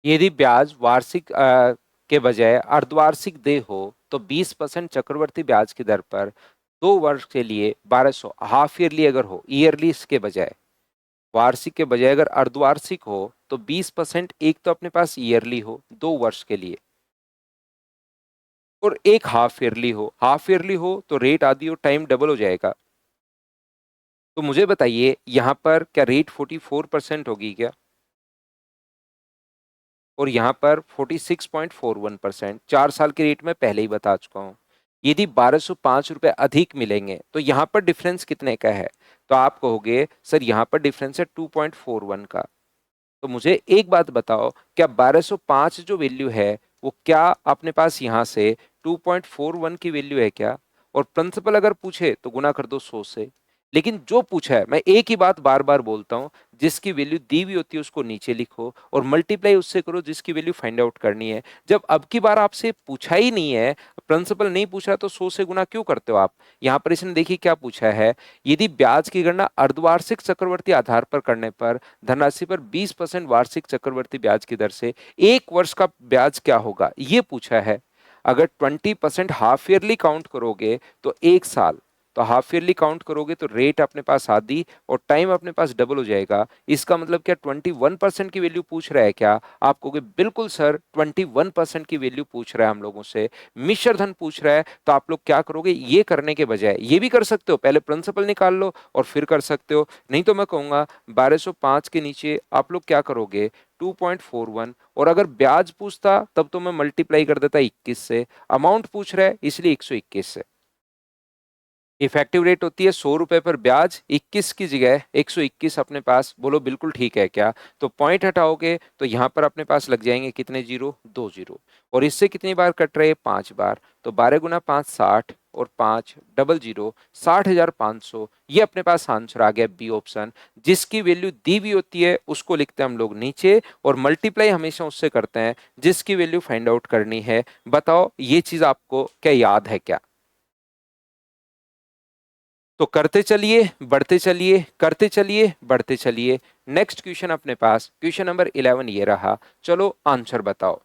यदि ब्याज वार्षिक के बजाय अर्धवार्षिक दे हो तो 20% चक्रवर्ती ब्याज की दर पर 2 वर्ष के लिए 1200, हाफ ईयरली अगर हो, ईयरली इसके बजाय, वार्षिक के बजाय अगर अर्धवार्षिक हो तो 20% एक तो अपने पास ईयरली हो 2 वर्ष के लिए, और एक हाफ ईयरली हो। हाफ ईयरली हो तो रेट आधी हो, टाइम डबल हो जाएगा। तो मुझे बताइए यहाँ पर क्या रेट 44% होगी क्या? और यहाँ पर 46.41%। 4 साल के रेट में पहले ही बता चुका हूँ। यदि 1205 रुपए अधिक मिलेंगे तो यहाँ पर डिफरेंस कितने का है? तो आप कहोगे सर यहाँ पर डिफरेंस है 2.41 का। तो मुझे एक बात बताओ, क्या 1205 जो वैल्यू है वो क्या अपने पास यहाँ से 2.41 की वैल्यू है क्या? और प्रिंसिपल अगर पूछे तो गुना कर दो 100 से। लेकिन जो पूछा है, मैं एक ही बात बार बार बोलता हूं, जिसकी वैल्यू दी हुई होती है उसको नीचे लिखो और मल्टीप्लाई उससे करो जिसकी वैल्यू फाइंड आउट करनी है। जब अब की बार आपसे पूछा ही नहीं है, प्रिंसिपल नहीं पूछा तो 100 से गुना क्यों करते हो आप? यहाँ पर इसने देखिए क्या पूछा है, यदि ब्याज की गणना अर्धवार्षिक चक्रवर्ती आधार पर करने पर धनराशि पर 20% वार्षिक चक्रवर्ती ब्याज की दर से 1 वर्ष का ब्याज क्या होगा, ये पूछा है। अगर 20% हाफ ईयरली काउंट करोगे तो 1 साल, तो हाफ ईयरली काउंट करोगे तो रेट अपने पास आधी और टाइम अपने पास डबल हो जाएगा। इसका मतलब क्या 21% की वैल्यू पूछ रहा है क्या? आप कहोगे बिल्कुल सर 21% की वैल्यू पूछ रहा है हम लोगों से, मिश्र धन पूछ रहा है। तो आप लोग क्या करोगे, ये करने के बजाय ये भी कर सकते हो, पहले प्रिंसिपल निकाल लो और फिर कर सकते हो। नहीं तो मैं कहूंगा 1205 के नीचे आप लोग क्या करोगे, 2.41, और अगर ब्याज पूछता तब तो मैं मल्टीप्लाई कर देता 21 से, अमाउंट पूछ रहा है इसलिए 121 से। इफेक्टिव रेट होती है 100 रुपए पर ब्याज, 21 की जगह 121 अपने पास, बोलो बिल्कुल ठीक है क्या? तो पॉइंट हटाओगे तो यहां पर अपने पास लग जाएंगे कितने जीरो, 2 जीरो, और इससे कितनी बार कट रहे, 5 बार। तो 12 × 5 60 और 5 डबल जीरो, 60,500, ये अपने पास आंसर आ गया बी ऑप्शन। जिसकी वैल्यू दी हुई होती है उसको लिखते हैं हम लोग नीचे और मल्टीप्लाई हमेशा उससे करते हैं जिसकी वैल्यू फाइंड आउट करनी है। बताओ ये चीज आपको क्या याद है क्या? तो करते चलिए, बढ़ते चलिए, करते चलिए, बढ़ते चलिए। नेक्स्ट क्वेश्चन अपने पास क्वेश्चन नंबर 11 ये रहा। चलो आंसर बताओ।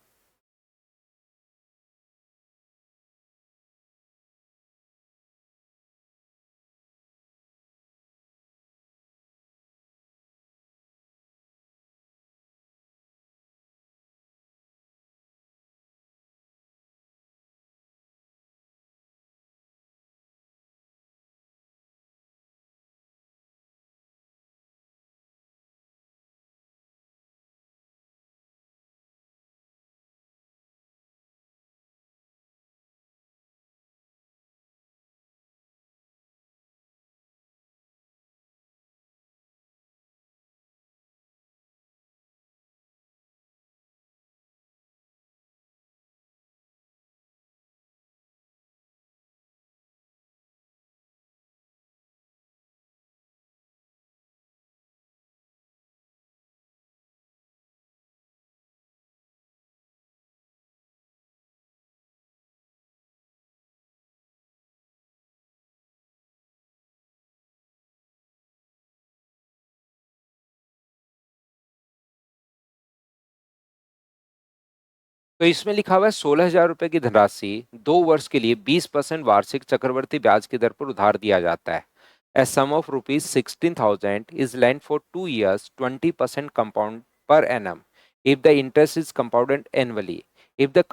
तो इसमें लिखा हुआ है 16,000 रुपए की धनराशि 2 वर्ष के लिए 20% वार्षिक चक्रवर्ती ब्याज की दर पर उधार दिया जाता है। A sum of rupees 16,000 is lent for 2 years 20% compound per annum if the interest is compounded annually. If the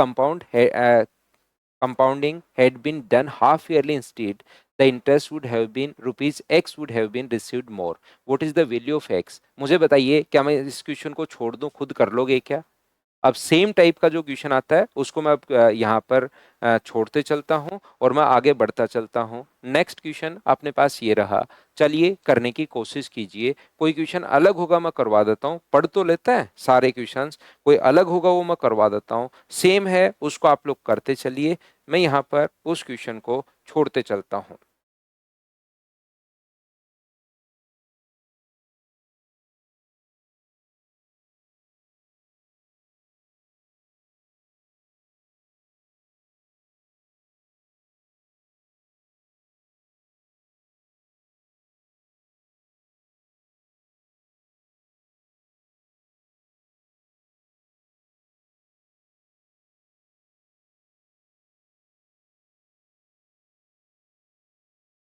compounding had been done half yearly instead, the interest would have been rupees x would have been received more. What is the value of x? मुझे बताइए क्या मैं इस question को छोड़ दूं, खुद कर लोगे क्या? अब सेम टाइप का जो क्वेश्चन आता है उसको मैं अब यहाँ पर छोड़ते चलता हूँ और मैं आगे बढ़ता चलता हूँ। नेक्स्ट क्वेश्चन अपने पास ये रहा। चलिए करने की कोशिश कीजिए, कोई क्वेश्चन अलग होगा मैं करवा देता हूँ, पढ़ तो लेते हैं सारे क्वेश्चंस, कोई अलग होगा वो मैं करवा देता हूँ, सेम है उसको आप लोग करते चलिए, मैं यहाँ पर उस क्वेश्चन को छोड़ते चलता हूँ।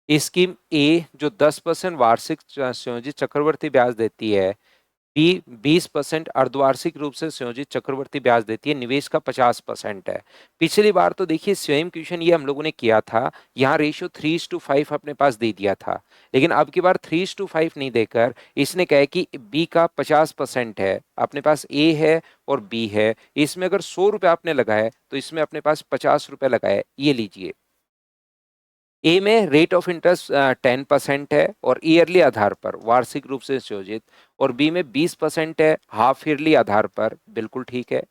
स्कीम ए जो 10% वार्षिक संयोजित चक्रवर्ती ब्याज देती है, बी 20% अर्धवार्षिक रूप से संयोजित चक्रवर्ती ब्याज देती है, निवेश का 50% है। पिछली बार तो देखिए सेम क्वेश्चन ये हम लोगों ने किया था, यहाँ रेशियो 3:5 अपने पास दे दिया था, लेकिन अब की बार 3:5 नहीं देकर इसने कहा है कि बी का 50% है, अपने पास ए है और बी है, इसमें अगर 100 रुपये आपने लगाए तो इसमें अपने पास 50 रुपये लगाए, ये लीजिए। ए में रेट ऑफ इंटरेस्ट 10% है और ईयरली आधार पर वार्षिक रूप से संयोजित, और बी में 20% है हाफ ईयरली आधार पर, बिल्कुल ठीक है।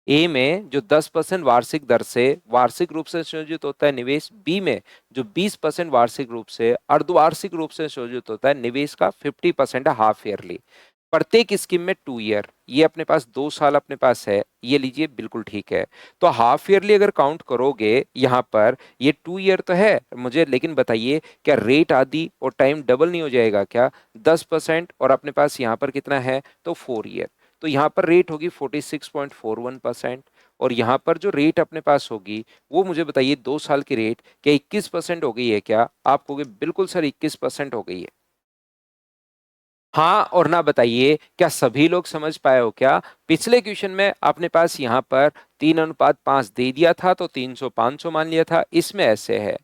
ए में जो 10% वार्षिक दर से वार्षिक रूप से संयोजित होता है निवेश, बी में जो 20% वार्षिक रूप से अर्धवार्षिक रूप से संयोजित होता है निवेश का 50% है हाफ ईयरली। प्रत्येक स्कीम में 2 ईयर, ये अपने पास 2 साल अपने पास है, ये लीजिए बिल्कुल ठीक है। तो हाफ ईयरली अगर काउंट करोगे यहाँ पर, ये 2 ईयर तो है मुझे, लेकिन बताइए क्या रेट आदि और टाइम डबल नहीं हो जाएगा क्या? 10% और अपने पास यहाँ पर कितना है, तो 4 ईयर। तो यहाँ पर रेट होगी 46.41%, और यहाँ पर जो रेट अपने पास होगी वो मुझे बताइए 2 साल की रेट क्या 21% हो गई है क्या? आप कहोगे बिल्कुल सर 21% हो गई है। हाँ और ना बताइए, क्या सभी लोग समझ पाए हो क्या? पिछले क्वेश्चन में अपने पास यहाँ पर 3:5 दे दिया था तो 300 500 मान लिया था, इसमें ऐसे है।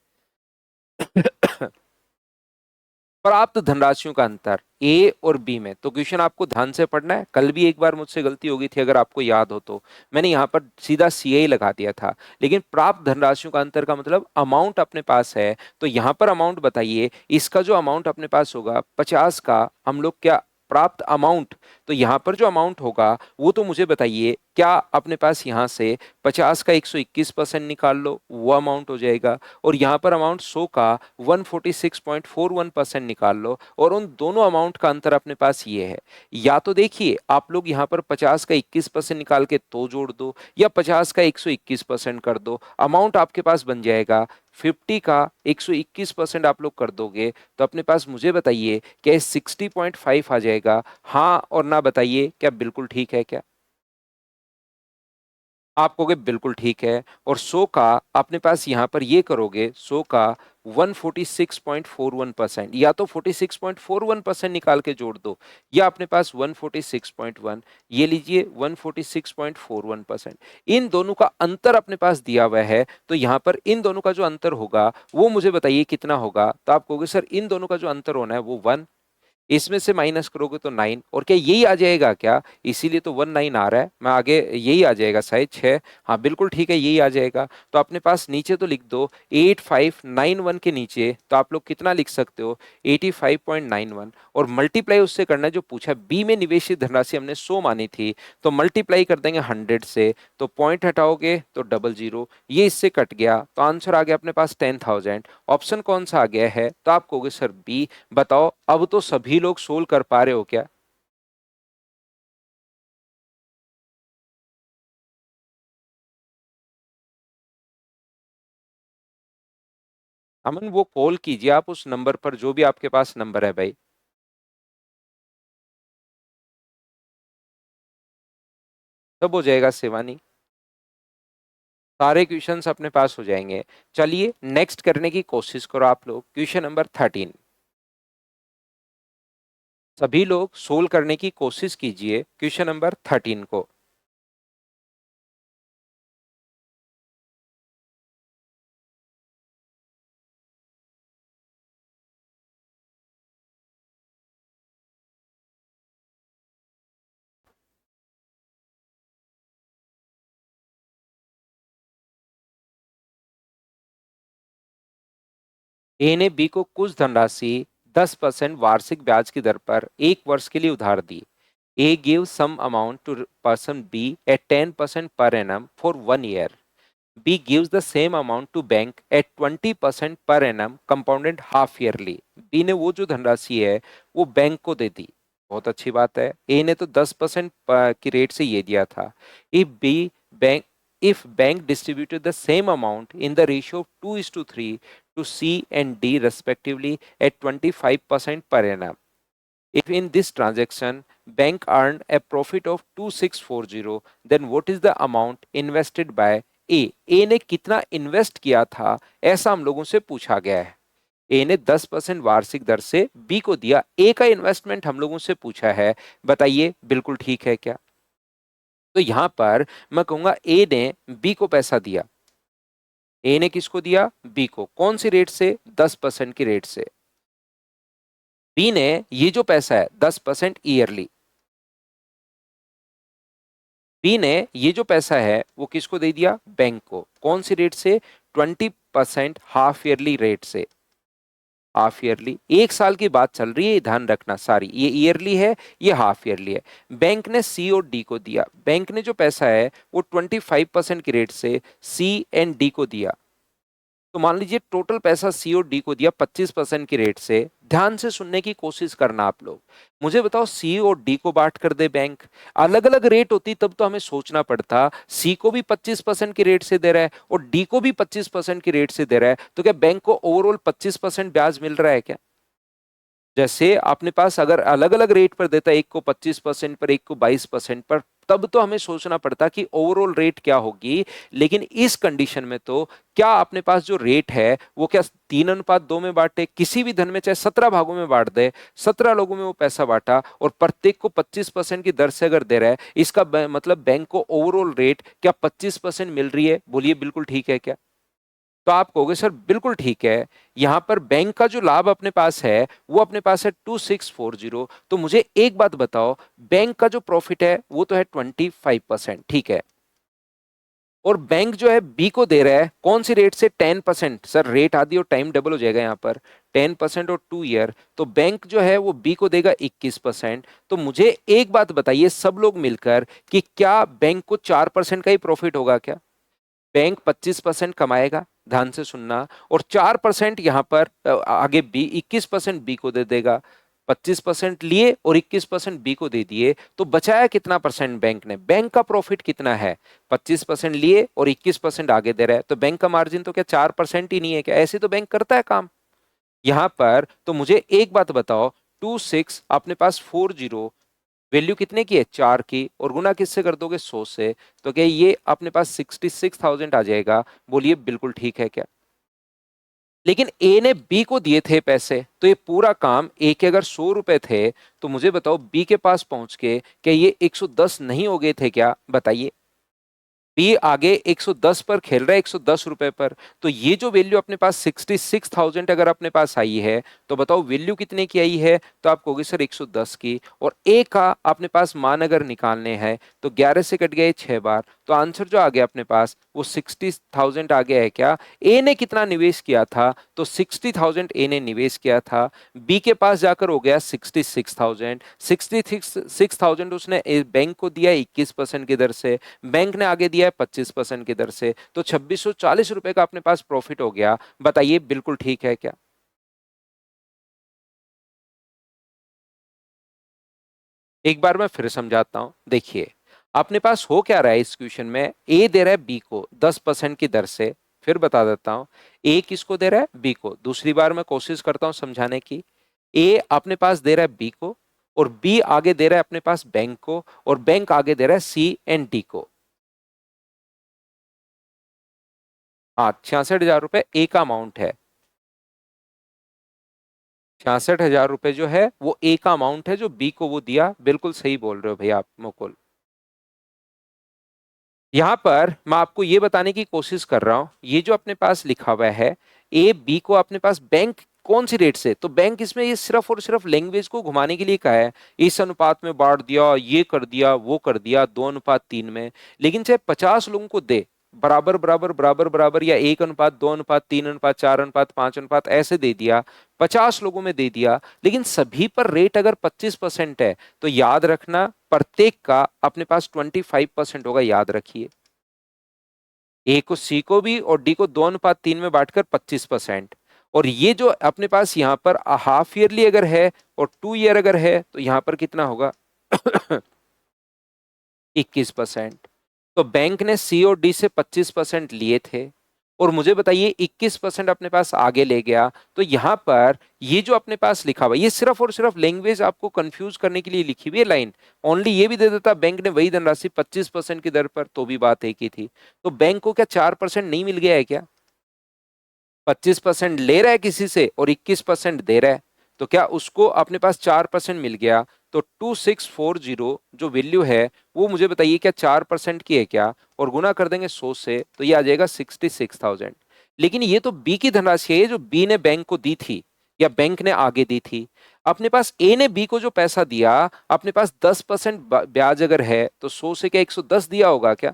प्राप्त धनराशियों का अंतर ए और बी में, तो क्वेश्चन आपको ध्यान से पढ़ना है। कल भी एक बार मुझसे गलती हो गई थी, अगर आपको याद हो तो मैंने यहाँ पर सीधा सीए लगा दिया था, लेकिन प्राप्त धनराशियों का अंतर का मतलब अमाउंट अपने पास है। तो यहाँ पर अमाउंट बताइए, इसका जो अमाउंट अपने पास होगा 50 का, हम लोग क्या प्राप्त अमाउंट, तो यहाँ पर जो अमाउंट होगा वो तो मुझे बताइए क्या अपने पास यहाँ से 50 का 121% निकाल लो, वो अमाउंट हो जाएगा। और यहाँ पर अमाउंट 100 का 146.41% निकाल लो, और उन दोनों अमाउंट का अंतर अपने पास ये है। या तो देखिए आप लोग यहाँ पर 50 का 21% निकाल के तो जोड़ दो, या 50 का 121% कर दो, अमाउंट आपके पास बन जाएगा 50 का 121% आप लोग कर दोगे तो अपने पास मुझे बताइए क्या 60.5 आ जाएगा? हाँ और ना बताइए क्या बिल्कुल ठीक है क्या? आप कहोगे बिल्कुल ठीक है। और 100 का अपने पास यहाँ पर ये करोगे, 100 का 146.41%, या तो 46.41% निकाल के जोड़ दो, या अपने पास 146.1, ये लीजिए 146.41%। इन दोनों का अंतर अपने पास दिया हुआ है, तो यहाँ पर इन दोनों का जो अंतर होगा वो मुझे बताइए कितना होगा? तो आप कहोगे सर इन दोनों का जो अंतर होना है वो 1, इसमें से माइनस करोगे तो 9, और क्या यही आ जाएगा क्या? इसीलिए तो 19 आ रहा है, मैं आगे यही आ जाएगा शायद 6। हाँ बिल्कुल ठीक है, यही आ जाएगा। तो अपने पास नीचे तो लिख दो 8591 के नीचे, तो आप लोग कितना लिख सकते हो 85.91, और मल्टीप्लाई उससे करना है जो पूछा, बी में निवेशित धनराशि हमने 100 मानी थी, तो मल्टीप्लाई कर देंगे 100 से, तो पॉइंट हटाओगे तो 00, ये इससे कट गया, तो आंसर आ गया अपने पास 10,000। ऑप्शन कौन सा आ गया है? तो आप कहोगे सर बी। बताओ अब तो सभी लोग सोल्व कर पा रहे हो क्या? अमन वो कॉल कीजिए आप उस नंबर पर, जो भी आपके पास नंबर है भाई। सब हो जाएगा शिवानी, सारे क्वेश्चंस अपने पास हो जाएंगे। चलिए नेक्स्ट करने की कोशिश करो आप लोग, क्वेश्चन नंबर 13। सभी लोग सोल्व करने की कोशिश कीजिए क्वेश्चन नंबर 13 को। ए ने बी को कुछ धनराशि 10% वार्षिक ब्याज की दर पर 1 वर्ष के लिए उधार दी। A give sum amount to person B at 10% per annum for 1 year. B gives the same amount to bank at 20% per annum compounded half yearly। B ने वो जो धनराशि है वो बैंक को दे दी, बहुत अच्छी बात है। A ने तो 10% की रेट से ये दिया था। If B bank if bank distributed the same amount in the ratio of 2:3 to C and D respectively at 25% per annum, if in this transaction bank earned a profit of 2640, then what is the amount invested by ए? ए ने कितना invest किया था ऐसा हम लोगों से पूछा गया है। ए ने 10% वार्षिक दर से बी को दिया, ए का इन्वेस्टमेंट हम लोगों से पूछा है, बताइए बिल्कुल ठीक है क्या? तो यहां पर मैं कहूंगा ए ने बी को पैसा दिया। ए ने किसको दिया? बी को। कौन सी रेट से? 10% की रेट से। बी ने ये जो पैसा है 10% ईयरली, बी ने ये जो पैसा है वो किसको दे दिया? बैंक को। कौन सी रेट से? 20% हाफ ईयरली रेट से। हाफ ईयरली 1 साल की बात चल रही है, ध्यान रखना, सारी ये ईयरली है, ये हाफ ईयरली है। बैंक ने सी और डी को दिया, बैंक ने जो पैसा है वो 25% की रेट से सी एंड डी को दिया। तो मान लीजिए टोटल पैसा सी और डी को दिया 25% की रेट से, ध्यान से सुनने की कोशिश करना आप लोग। मुझे बताओ, सी और डी को बांट कर दे बैंक, अलग अलग रेट होती तब तो हमें सोचना पड़ता। सी को भी 25% की रेट से दे रहा है और डी को भी 25% की रेट से दे रहा है, तो क्या बैंक को ओवरऑल 25% ब्याज मिल रहा है क्या? जैसे अपने पास अगर अलग अलग रेट पर देता है, एक को 25% पर, एक को 22% पर, तब तो हमें सोचना पड़ता कि ओवरऑल रेट क्या होगी। लेकिन इस कंडीशन में तो क्या अपने पास जो रेट है वो क्या 3:2 में बांटे, किसी भी धन में चाहे 17 भागों में बांट दे, 17 लोगों में वो पैसा बांटा और प्रत्येक को 25% की दर से अगर दे रहा है, इसका मतलब बैंक को ओवरऑल रेट क्या 25% मिल रही है? बोलिए बिल्कुल ठीक है क्या? तो आप कहोगे सर बिल्कुल ठीक है, यहां पर बैंक का जो लाभ अपने पास है वो अपने पास है 2640। तो मुझे एक बात बताओ, बैंक का जो प्रॉफिट है वो तो है 25%, ठीक है, और बैंक जो है बी को दे रहा है कौन सी रेट से? 10%। सर रेट आदि और टाइम डबल हो जाएगा यहाँ पर, 10% और 2 ईयर, तो बैंक जो है वो बी को देगा 21%। तो मुझे एक बात बताइए सब लोग मिलकर कि क्या बैंक को 4% का ही प्रॉफिट होगा क्या? बैंक 25% कमाएगा, ध्यान से सुनना, और 4% यहां पर आगे बी 21% बी को दे देगा। 25% लिए और 21% बी को दे दिए, तो बचाया कितना परसेंट बैंक ने? बैंक का प्रॉफिट कितना है? 25% लिए और 21% आगे दे रहा है, तो बैंक का मार्जिन तो क्या 4% ही नहीं है क्या? ऐसे तो बैंक करता है काम यहां पर। तो मुझे एक बात बताओ, 26 अपने पास 40 वैल्यू कितने की है? 4 की, और गुना किससे कर दोगे? 100 से, तो क्या ये अपने पास 66,000 आ जाएगा? बोलिए बिल्कुल ठीक है क्या? लेकिन ए ने बी को दिए थे पैसे, तो ये पूरा काम ए के अगर 100 रुपए थे, तो मुझे बताओ बी के पास पहुंच के क्या ये 110 नहीं हो गए थे क्या? बताइए। बी आगे 110 पर खेल रहा है, 110 रुपए पर, तो ये जो वैल्यू अपने पास 66,000 अगर अपने पास आई है, तो बताओ वैल्यू कितने की आई है? तो आप कहोगे सर 110 की, और ए का अपने पास मान अगर निकालने हैं तो 11 से कट गए 6 बार, तो आंसर जो आ गया अपने पास वो 60,000 आ गया है क्या? ए ने कितना निवेश किया था? तो 60,000 ए ने निवेश किया था, बी के पास जाकर हो गया 66,000, 66,000 उसने बैंक को दिया 21% की दर से, बैंक ने आगे दिया है 25% की दर से, तो 2640 रुपए का अपने पास प्रॉफिट हो गया। बताइए बिल्कुल ठीक है क्या? एक बार मैं फिर समझाता हूं, देखिए अपने पास हो क्या रहा है इस क्वेश्चन में, ए दे रहा है बी को 10% की दर से। फिर बता देता हूं, ए किसको दे रहा है? बी को। दूसरी बार मैं कोशिश करता हूं समझाने की। ए अपने पास दे रहा है बी को, और बी आगे दे रहा है अपने पास बैंक को, और बैंक आगे दे रहा है सी एंड डी को। हाँ, 66,000 रुपए ए का अमाउंट है। 66,000 रुपए जो है वो ए का अमाउंट है जो बी को वो दिया। बिल्कुल सही बोल रहे हो भैया आप मुकुल। यहां पर मैं आपको ये बताने की कोशिश कर रहा हूं, ये जो अपने पास लिखा हुआ है ए बी को अपने पास बैंक कौन सी रेट से, तो बैंक इसमें ये सिर्फ और सिर्फ लैंग्वेज को घुमाने के लिए कहा है। इस अनुपात में बांट दिया, ये कर दिया, वो कर दिया, 2:3 में। लेकिन चाहे 50 लोगों को दे, बराबर बराबर बराबर बराबर, या 1:2:3:3:5:5 ऐसे दे दिया, 50 लोगों में दे दिया, लेकिन सभी पर रेट अगर 25% है, तो याद रखना प्रत्येक का अपने पास 25% होगा, याद रखिए। ए को सी को भी और डी को 2:3 में बांटकर 25%। और ये जो अपने पास यहाँ पर हाफ ईयरली अगर है और 2 ईयर अगर है, तो यहाँ पर कितना होगा? 21%। तो बैंक ने सी और डी से 25% लिए थे, और मुझे बताइए 21% अपने पास आगे ले गया। तो यहां पर ये जो अपने पास लिखा हुआ, ये सिर्फ और सिर्फ लैंग्वेज आपको कंफ्यूज करने के लिए लिखी हुई है लाइन। ओनली ये भी दे देता बैंक ने वही धनराशि 25% की दर पर, तो भी बात एक ही थी। तो बैंक को क्या 4% नहीं मिल गया है क्या? 25% ले रहा है किसी से और 21% दे रहा है, तो क्या उसको अपने पास 4% मिल गया? तो 2640 जो वैल्यू है वो मुझे बताइए क्या 4% की है क्या? और गुना कर देंगे 100 से, तो ये आ जाएगा 66,000। लेकिन ये तो बी की धनराशि है जो बी ने बैंक को दी थी, या बैंक ने आगे दी थी। अपने पास ए ने बी को जो पैसा दिया, अपने पास 10% ब्याज अगर है, तो 100 से क्या 110 दिया होगा क्या?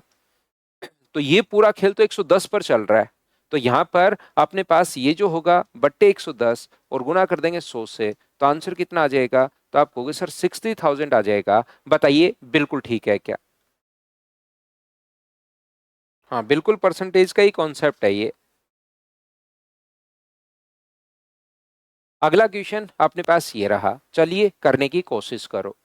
तो ये पूरा खेल तो 110 पर चल रहा है। तो यहां पर अपने पास ये जो होगा बट्टे 110 और गुना कर देंगे 100 से, तो आंसर कितना आ जाएगा? तो आप कहोगे सर 60,000 आ जाएगा। बताइए बिल्कुल ठीक है क्या? हाँ बिल्कुल, परसेंटेज का ही कॉन्सेप्ट है ये। अगला क्वेश्चन अपने पास ये रहा, चलिए करने की कोशिश करो।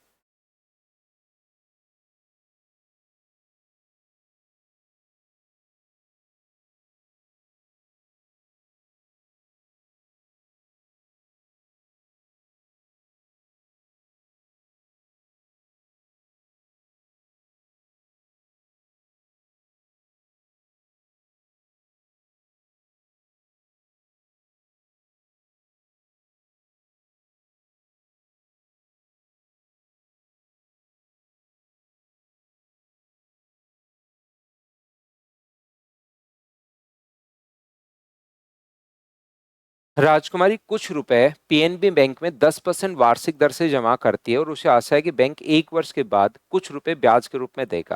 राजकुमारी कुछ रुपए पीएनबी बैंक में 10% वार्षिक दर से जमा करती है और उसे आशा है कि बैंक 1 वर्ष के बाद कुछ रुपए ब्याज के रूप में देगा।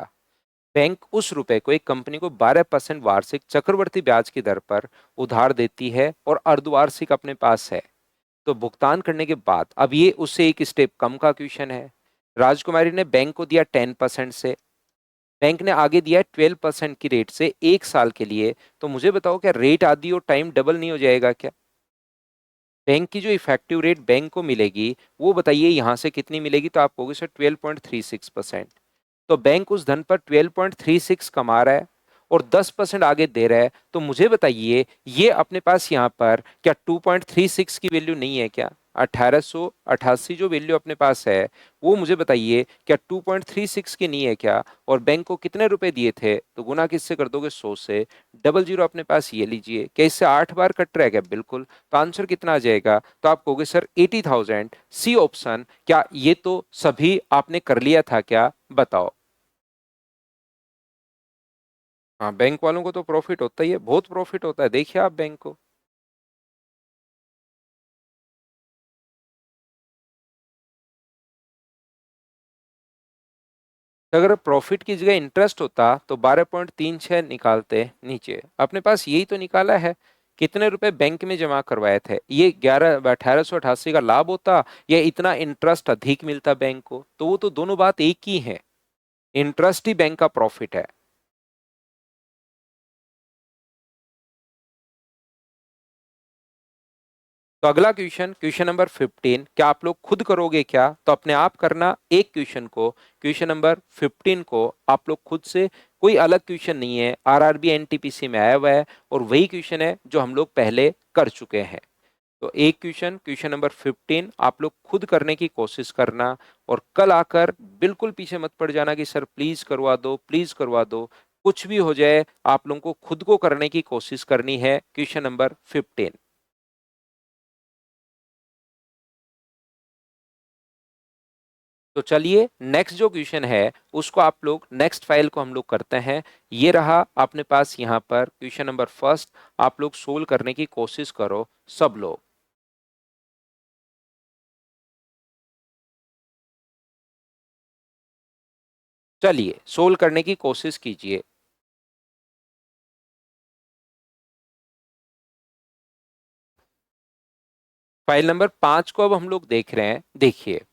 बैंक उस रुपए को एक कंपनी को 12% वार्षिक चक्रवर्ती ब्याज की दर पर उधार देती है और अर्धवार्षिक अपने पास है। तो भुगतान करने के बाद अब ये उससे एक स्टेप कम का क्वेश्चन है। राजकुमारी ने बैंक को दिया 10% से, बैंक ने आगे दिया 12% की रेट से 1 साल के लिए। तो मुझे बताओ, क्या रेट आधी और टाइम डबल नहीं हो जाएगा क्या? बैंक की जो इफेक्टिव रेट बैंक को मिलेगी वो बताइए यहाँ से कितनी मिलेगी? तो आप कहोगे सर 12.36%। तो बैंक उस धन पर 12.36 कमा रहा है और 10% आगे दे रहा है। तो मुझे बताइए, ये अपने पास यहाँ पर क्या 2.36 की वैल्यू नहीं है क्या? 1888 जो वैल्यू अपने पास है वो मुझे बताइए क्या 2.36 की नहीं है क्या? और बैंक को कितने रुपए दिए थे? तो गुना किससे कर दोगे? 100 से। डबल जीरो अपने पास ये लीजिए, क्या इससे 8 बार कट रहा है क्या? बिल्कुल। तो आंसर कितना आ जाएगा? तो आप कहोगे सर 80,000, सी ऑप्शन। क्या ये तो सभी आपने कर लिया था क्या? बताओ। हाँ, बैंक वालों को तो प्रॉफिट होता ही है, बहुत प्रॉफिट होता है, देखिए आप बैंक को। तो अगर प्रॉफिट की जगह इंटरेस्ट होता तो 12.36 निकालते नीचे, अपने पास यही तो निकाला है। कितने रुपए बैंक में जमा करवाए थे? ये 1888 का लाभ होता या इतना इंटरेस्ट अधिक मिलता बैंक को? तो वो तो दोनों बात एक ही है, इंटरेस्ट ही बैंक का प्रॉफिट है। तो अगला क्वेश्चन, क्वेश्चन नंबर 15, क्या आप लोग खुद करोगे क्या? तो अपने आप करना एक क्वेश्चन को, क्वेश्चन नंबर 15 को आप लोग खुद से। कोई अलग क्वेश्चन नहीं है, आरआरबी एनटीपीसी में आया हुआ है और वही क्वेश्चन है जो हम लोग पहले कर चुके हैं। तो एक क्वेश्चन, क्वेश्चन नंबर 15 आप लोग खुद करने की कोशिश करना और कल आकर बिल्कुल पीछे मत पड़ जाना कि सर प्लीज करवा दो, प्लीज करवा दो। कुछ भी हो जाए, आप लोगों को खुद को करने की कोशिश करनी है। Question number 15। तो चलिए नेक्स्ट जो क्वेश्चन है उसको आप लोग, नेक्स्ट फाइल को हम लोग करते हैं। ये रहा अपने पास यहाँ पर क्वेश्चन नंबर फर्स्ट। आप लोग सोल्व करने की कोशिश करो सब लोग। चलिए सोल्व करने की कोशिश कीजिए। फाइल नंबर 5 को अब हम लोग देख रहे हैं। देखिए,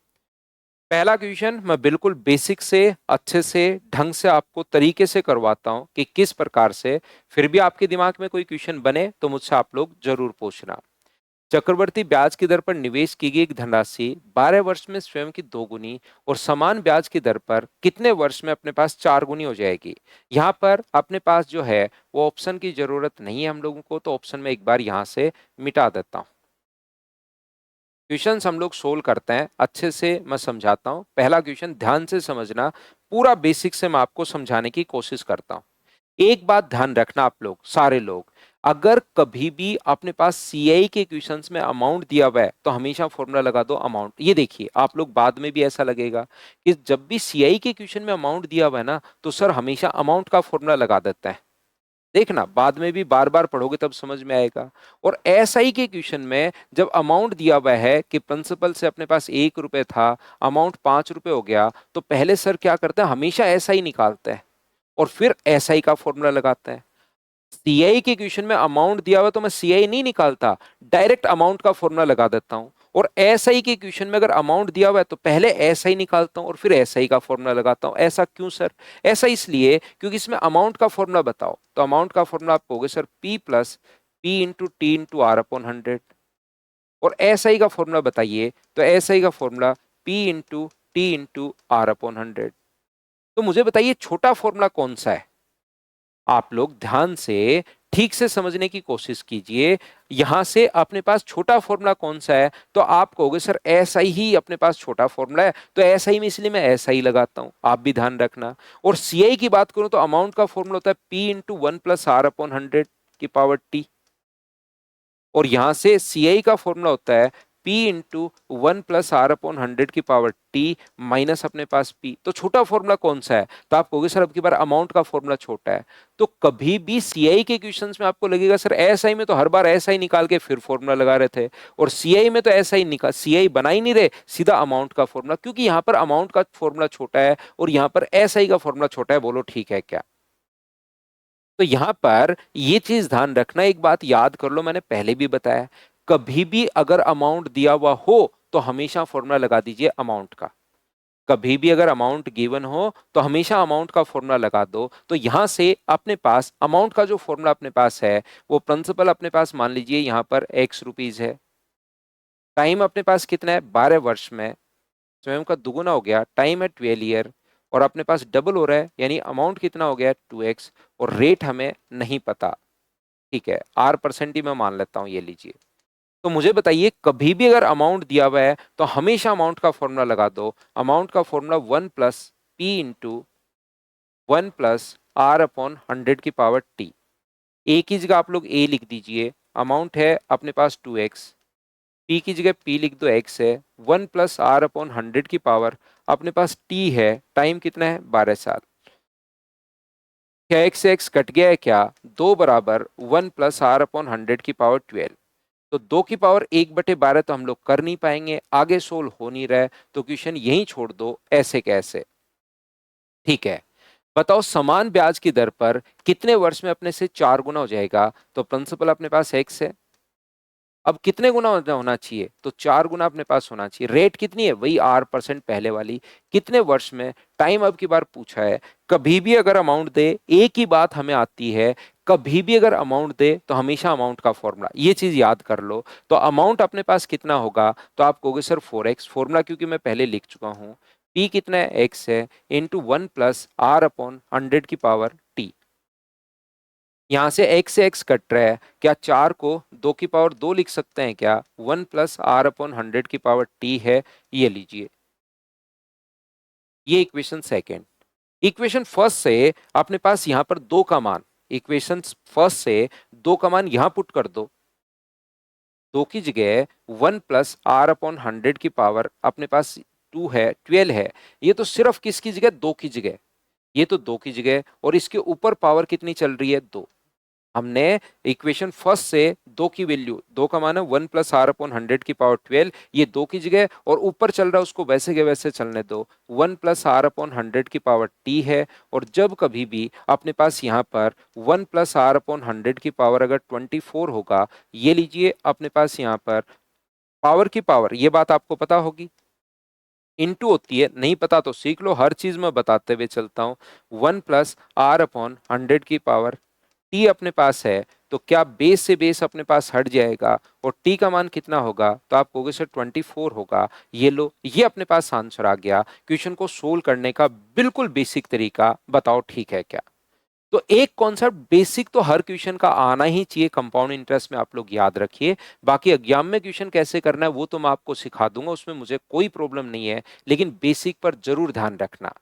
पहला क्वेश्चन मैं बिल्कुल बेसिक से अच्छे से ढंग से आपको तरीके से करवाता हूं कि किस प्रकार से। फिर भी आपके दिमाग में कोई क्वेश्चन बने तो मुझसे आप लोग जरूर पूछना। चक्रवर्ती ब्याज की दर पर निवेश की गई एक धनराशि 12 वर्ष में स्वयं की दोगुनी और समान ब्याज की दर पर कितने वर्ष में अपने पास 4 गुनी हो जाएगी? यहाँ पर अपने पास जो है वो ऑप्शन की जरूरत नहीं है हम लोगों को, तो ऑप्शन में एक बार यहाँ से मिटा देता हूँ। क्वेश्चंस हम लोग सोल्व करते हैं, अच्छे से मैं समझाता हूँ। पहला क्वेश्चन ध्यान से समझना, पूरा बेसिक से मैं आपको समझाने की कोशिश करता हूँ। एक बात ध्यान रखना आप लोग, सारे लोग, अगर कभी भी अपने पास सीआई के क्वेश्चंस में अमाउंट दिया हुआ है तो हमेशा फॉर्मूला लगा दो अमाउंट। ये देखिए आप लोग बाद में भी ऐसा लगेगा कि जब भी सीआई के क्वेश्चन में अमाउंट दिया हुआ है ना तो सर हमेशा अमाउंट का फॉर्मूला लगा देता है। देखना बाद में भी बार बार पढ़ोगे तब समझ में आएगा। और एसआई के क्वेश्चन में जब अमाउंट दिया हुआ है कि प्रिंसिपल से अपने पास 1 रुपए था, अमाउंट 5 रुपए हो गया, तो पहले सर क्या करते हैं, हमेशा एसआई निकालते हैं और फिर एसआई का फॉर्मूला लगाते हैं। सीआई के क्वेश्चन में अमाउंट दिया हुआ तो मैं सीआई नहीं निकालता, डायरेक्ट अमाउंट का फॉर्मूला लगा देता हूं। और एसआई के क्वेश्चन में अगर अमाउंट दिया हुआ है तो पहले एसआई निकालता हूं और फिर एसआई का फॉर्मूला लगाता हूं। ऐसा क्यों सर? ऐसा इसलिए क्योंकि इसमें अमाउंट का फॉर्मूला बताओ, तो अमाउंट का फॉर्मूला आप कहोगे sir P plus P into T into R upon 100। और एसआई का फॉर्मूला बताइए, तो एसआई का formula P into T into R upon 100। तो मुझे बताइए छोटा फॉर्मूला कौन सा है? आप लोग ध्यान से ठीक से समझने की कोशिश कीजिए। यहां से अपने पास छोटा फॉर्मूला कौन सा है, तो आप कहोगे सर ऐसा ही अपने पास छोटा फॉर्मूला है, तो ऐसा ही में इसलिए मैं ऐसा ही लगाता हूं, आप भी ध्यान रखना। और सीआई की बात करूं तो अमाउंट का फॉर्मूला होता है पी इंटू 1 + r/100 की पावर टी। और यहां से सीआई का फॉर्मूला होता है P इंटू 1 + r/100 की पावर टी माइनस अपने पास P। तो छोटा फॉर्मूला कौन सा है? तो आप कहोगे सर अब की बार अमाउंट का फॉर्मूला छोटा है। तो कभी भी सीआई के क्वेश्चंस में आपको लगेगा सर एसआई में तो हर बार एसआई निकाल के फिर फॉर्मूला लगा रहे थे, और सीआई में तो ऐसा ही निकाल, सीआई बना ही नहीं रहे, सीधा अमाउंट का फॉर्मूला, क्योंकि यहां पर अमाउंट का फॉर्मूला छोटा है और यहां पर एसआई का फॉर्मूला छोटा है। बोलो ठीक है क्या? तो यहां पर ये चीज ध्यान रखना, एक बात याद कर लो, मैंने पहले भी बताया, कभी भी अगर अमाउंट दिया हुआ हो तो हमेशा फॉर्मूला लगा दीजिए अमाउंट का। कभी भी अगर अमाउंट गिवन हो तो हमेशा अमाउंट का फॉर्मूला लगा दो। तो यहां से अपने पास अमाउंट का जो फॉर्मूला अपने पास है, वो प्रिंसिपल अपने पास मान लीजिए यहां पर x रुपीज है। टाइम अपने पास कितना है? 12 वर्ष में स्वयं का दुगुना हो गया, टाइम है 12 ईयर, और अपने पास डबल हो रहा है, यानी अमाउंट कितना हो गया? 2x। और रेट हमें नहीं पता, ठीक है, R% ही मैं मान लेता हूं, ये लीजिए। तो मुझे बताइए कभी भी अगर अमाउंट दिया हुआ है तो हमेशा अमाउंट का फॉर्मूला लगा दो। अमाउंट का फॉर्मूला 1 + P इंटू 1 + R/100 की पावर टी। ए की जगह आप लोग ए लिख दीजिए, अमाउंट है अपने पास 2x, पी की जगह पी लिख दो, x है, 1 + R/100 की पावर अपने पास टी है, टाइम कितना है? 12 साल। क्या x से x कट गया है क्या? 2 = 1 + R/100 की पावर 12। तो 2 की पावर 1/12 तो हम लोग कर नहीं पाएंगे, आगे सोल्व हो नहीं रहा है, तो क्वेश्चन यहीं छोड़ दो ऐसे कैसे। ठीक है, बताओ समान ब्याज की दर पर कितने वर्ष में अपने से 4 गुना हो जाएगा? तो प्रिंसिपल अपने पास x है, अब कितने गुना होना चाहिए? तो 4 गुना अपने पास होना चाहिए। रेट कितनी है? वही R% पहले वाली। कितने वर्ष में? टाइम अब की बार पूछा है। कभी भी अगर अमाउंट दे, एक ही बात हमें आती है, कभी भी अगर अमाउंट दे तो हमेशा अमाउंट का फॉर्मूला, ये चीज याद कर लो। तो अमाउंट अपने पास कितना होगा? तो आप कहोगे सर 4x, फॉर्मूला क्योंकि मैं पहले लिख चुका हूं, p कितना है? x है, इंटू 1 + R/100 की पावर t। यहां से x कट रहा है, क्या 4 को 2 की पावर 2 लिख सकते हैं क्या? 1 + R/100 की पावर t है, ये लीजिए। ये इक्वेशन सेकेंड। इक्वेशन फर्स्ट से अपने पास यहां पर 2 का मान, इक्वेशन फर्स्ट से 2 का मान यहां पुट कर दो। 2 की जगह 1 + R/100 की पावर अपने पास 2 है, 12 है। ये तो सिर्फ किसकी जगह? 2 की जगह। ये तो 2 की जगह, और इसके ऊपर पावर कितनी चल रही है? 2। हमने इक्वेशन फर्स्ट से 2 की वैल्यू, 2 का मान है 1 + R/100 की पावर 12, ये 2 की जगह, और ऊपर चल रहा है उसको वैसे के वैसे चलने दो, 1 + R/100 की पावर t है। और जब कभी भी अपने पास यहाँ पर 1 + R/100 की पावर अगर 24 होगा, ये लीजिए अपने पास यहाँ पर पावर की पावर, ये बात आपको पता होगी, इनटू होती है, नहीं पता तो सीख लो, हर चीज में बताते हुए चलता हूँ। 1 + R/100 की पावर टी अपने पास है, तो क्या बेस से बेस अपने पास हट जाएगा, और टी का मान कितना होगा? तो आप कहोगे सर 24 होगा। ये लो, ये अपने पास आंसर आ गया। क्वेश्चन को सोल्व करने का बिल्कुल बेसिक तरीका, बताओ ठीक है क्या? तो एक कॉन्सेप्ट बेसिक तो हर क्वेश्चन का आना ही चाहिए, कंपाउंड इंटरेस्ट में आप लोग याद रखिए। बाकी एग्जाम में क्वेश्चन कैसे करना है वो तो मैं आपको सिखा दूंगा, उसमें मुझे कोई प्रॉब्लम नहीं है, लेकिन बेसिक पर जरूर ध्यान रखना।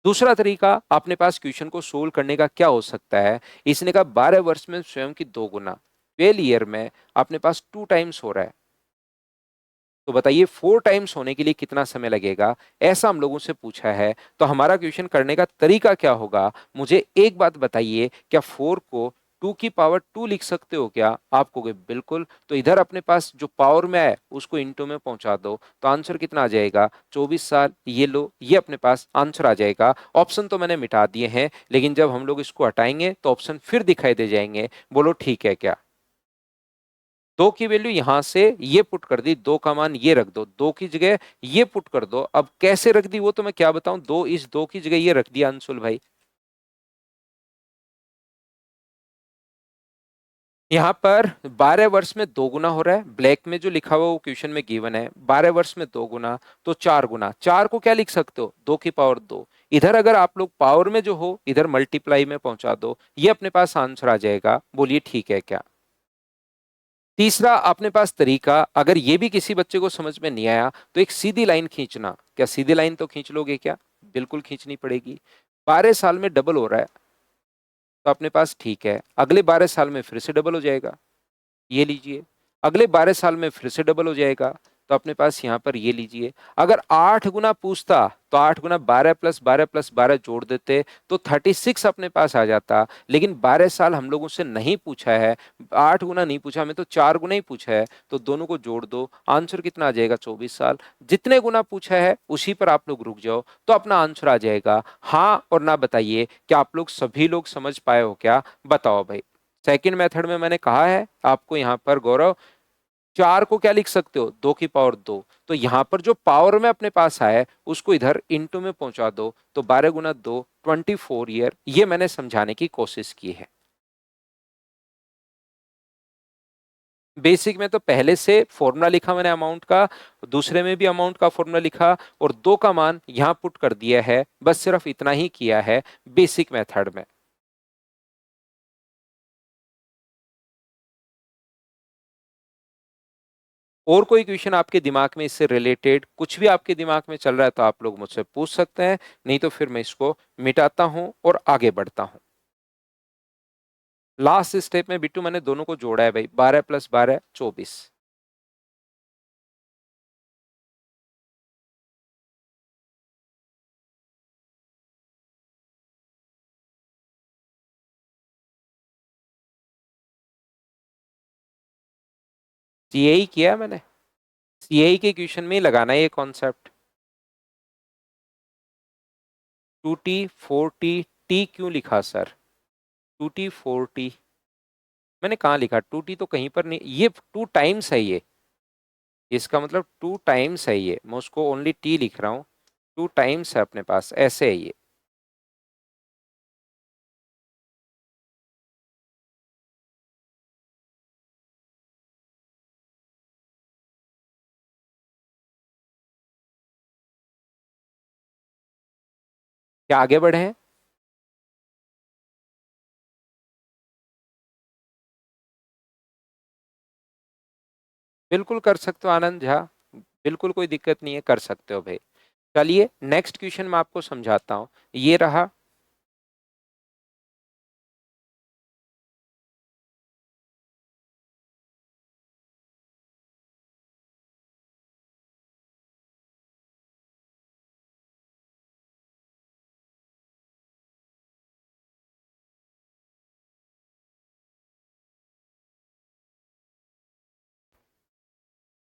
दूसरा तरीका अपने पास क्वेश्चन को सोल्व करने का क्या हो सकता है? इसने कहा 12 वर्ष में स्वयं की 2 गुना, 12 ईयर में अपने पास 2 टाइम्स हो रहा है। तो बताइए 4 टाइम्स होने के लिए कितना समय लगेगा? ऐसा हम लोगों से पूछा है। तो हमारा क्वेश्चन करने का तरीका क्या होगा? मुझे एक बात बताइए, क्या 4 को 2 की पावर 2 लिख सकते हो क्या? आप कहोगे बिल्कुल। तो इधर अपने पास जो पावर में है उसको इंटू में पहुंचा दो, तो आंसर कितना आ जाएगा? 24 साल। ये लो, ये अपने पास आंसर आ जाएगा। ऑप्शन तो मैंने मिटा दिए हैं, लेकिन जब हम लोग इसको हटाएंगे तो ऑप्शन फिर दिखाई दे जाएंगे। बोलो ठीक है क्या? 2 की वैल्यू यहां से ये पुट कर दी, 2 का मान ये रख दो, 2 की जगह ये पुट कर दो। अब कैसे रख दी वो तो मैं क्या बताऊं, 2 की जगह ये रख दिया अंशुल भाई। यहाँ पर 12 वर्ष में 2 गुना हो रहा है, ब्लैक में जो लिखा हुआ वो क्वेश्चन में गिवन है, 12 वर्ष में 2 गुना, तो 4 गुना। 4 को क्या लिख सकते हो, 2 की पावर 2। इधर अगर आप लोग पावर में जो हो इधर मल्टीप्लाई में पहुंचा दो, ये अपने पास आंसर आ जाएगा। बोलिए ठीक है क्या। तीसरा अपने पास तरीका, अगर ये भी किसी बच्चे को समझ में नहीं आया तो एक सीधी लाइन खींचना। क्या सीधी लाइन तो खींच लोगे क्या, बिल्कुल खींचनी पड़ेगी। 12 साल में डबल हो रहा है तो अपने पास ठीक है, अगले 12 साल में फिर से डबल हो जाएगा, ये लीजिए। अगले 12 साल में फिर से डबल हो जाएगा तो अपने पास यहां पर ये लीजिए। अगर 8 गुना पूछता तो 8 गुना 12 + 12 + 12 जोड़ देते तो 36 अपने पास आ जाता। लेकिन 12 साल हम लोगों से नहीं पूछा है, 8 गुना नहीं पूछा हमें, तो 4 गुना ही पूछा है, तो दोनों को जोड़ दो, आंसर कितना आ जाएगा, 24 साल। जितने गुना पूछा है उसी पर आप लोग रुक जाओ तो अपना आंसर आ जाएगा। हाँ और ना बताइए, क्या आप लोग सभी लोग समझ पाए हो क्या, बताओ भाई। सेकंड मेथड में मैंने कहा है आपको यहाँ पर गौरव, 4 को क्या लिख सकते हो, 2 की पावर 2। तो यहां पर जो पावर में अपने पास आया है उसको इधर इंटू में पहुंचा दो, तो 12 गुना 2 24 ईयर। ये मैंने समझाने की कोशिश की है। बेसिक में तो पहले से फॉर्मूला लिखा मैंने अमाउंट का, दूसरे में भी अमाउंट का फॉर्मूला लिखा और 2 का मान यहां पुट कर दिया है, बस सिर्फ इतना ही किया है बेसिक मेथड में। और कोई क्वेश्चन आपके दिमाग में इससे रिलेटेड, कुछ भी आपके दिमाग में चल रहा है तो आप लोग मुझसे पूछ सकते हैं, नहीं तो फिर मैं इसको मिटाता हूं और आगे बढ़ता हूं। लास्ट स्टेप में बिट्टू मैंने दोनों को जोड़ा है भाई, 12 + 12 24। सीआई किया है मैंने, सीआई के क्वेश्चन में ही लगाना है ये कॉन्सेप्ट। 2T 4T, टी क्यों लिखा सर, 2T 4T मैंने कहाँ लिखा, 2T तो कहीं पर नहीं, ये 2 टाइम्स है ये, इसका मतलब 2 टाइम्स है ये, मैं उसको ओनली टी लिख रहा हूँ। 2 टाइम्स है अपने पास, ऐसे है ये। क्या आगे बढ़े हैं, बिल्कुल कर सकते हो आनंद झा, बिल्कुल कोई दिक्कत नहीं है, कर सकते हो भाई। चलिए नेक्स्ट क्वेश्चन मैं आपको समझाता हूँ, ये रहा।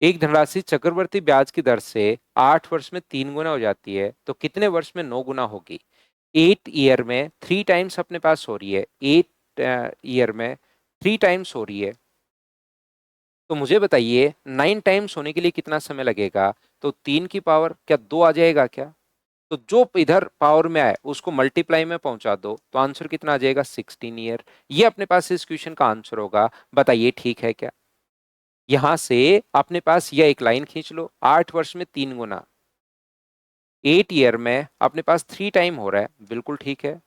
एक धनराशि चक्रवर्ती ब्याज की दर से 8 वर्ष में 3 गुना हो जाती है तो कितने वर्ष में 9 गुना होगी। 8 ईयर में 3 टाइम्स अपने पास हो रही है, 8 ईयर में 3 टाइम्स हो रही है, तो मुझे बताइए 9 टाइम्स होने के लिए कितना समय लगेगा। तो 3 की पावर क्या 2 आ जाएगा क्या, तो जो इधर पावर में आए उसको मल्टीप्लाई में पहुंचा दो तो आंसर कितना आ जाएगा, 16 ईयर। ये अपने पास इस क्वेश्चन का आंसर होगा, बताइए ठीक है क्या। यहां से अपने पास यह एक लाइन खींच लो, 8 वर्ष में 3 गुना, 8 ईयर में अपने पास 3 टाइम हो रहा है, बिल्कुल ठीक है।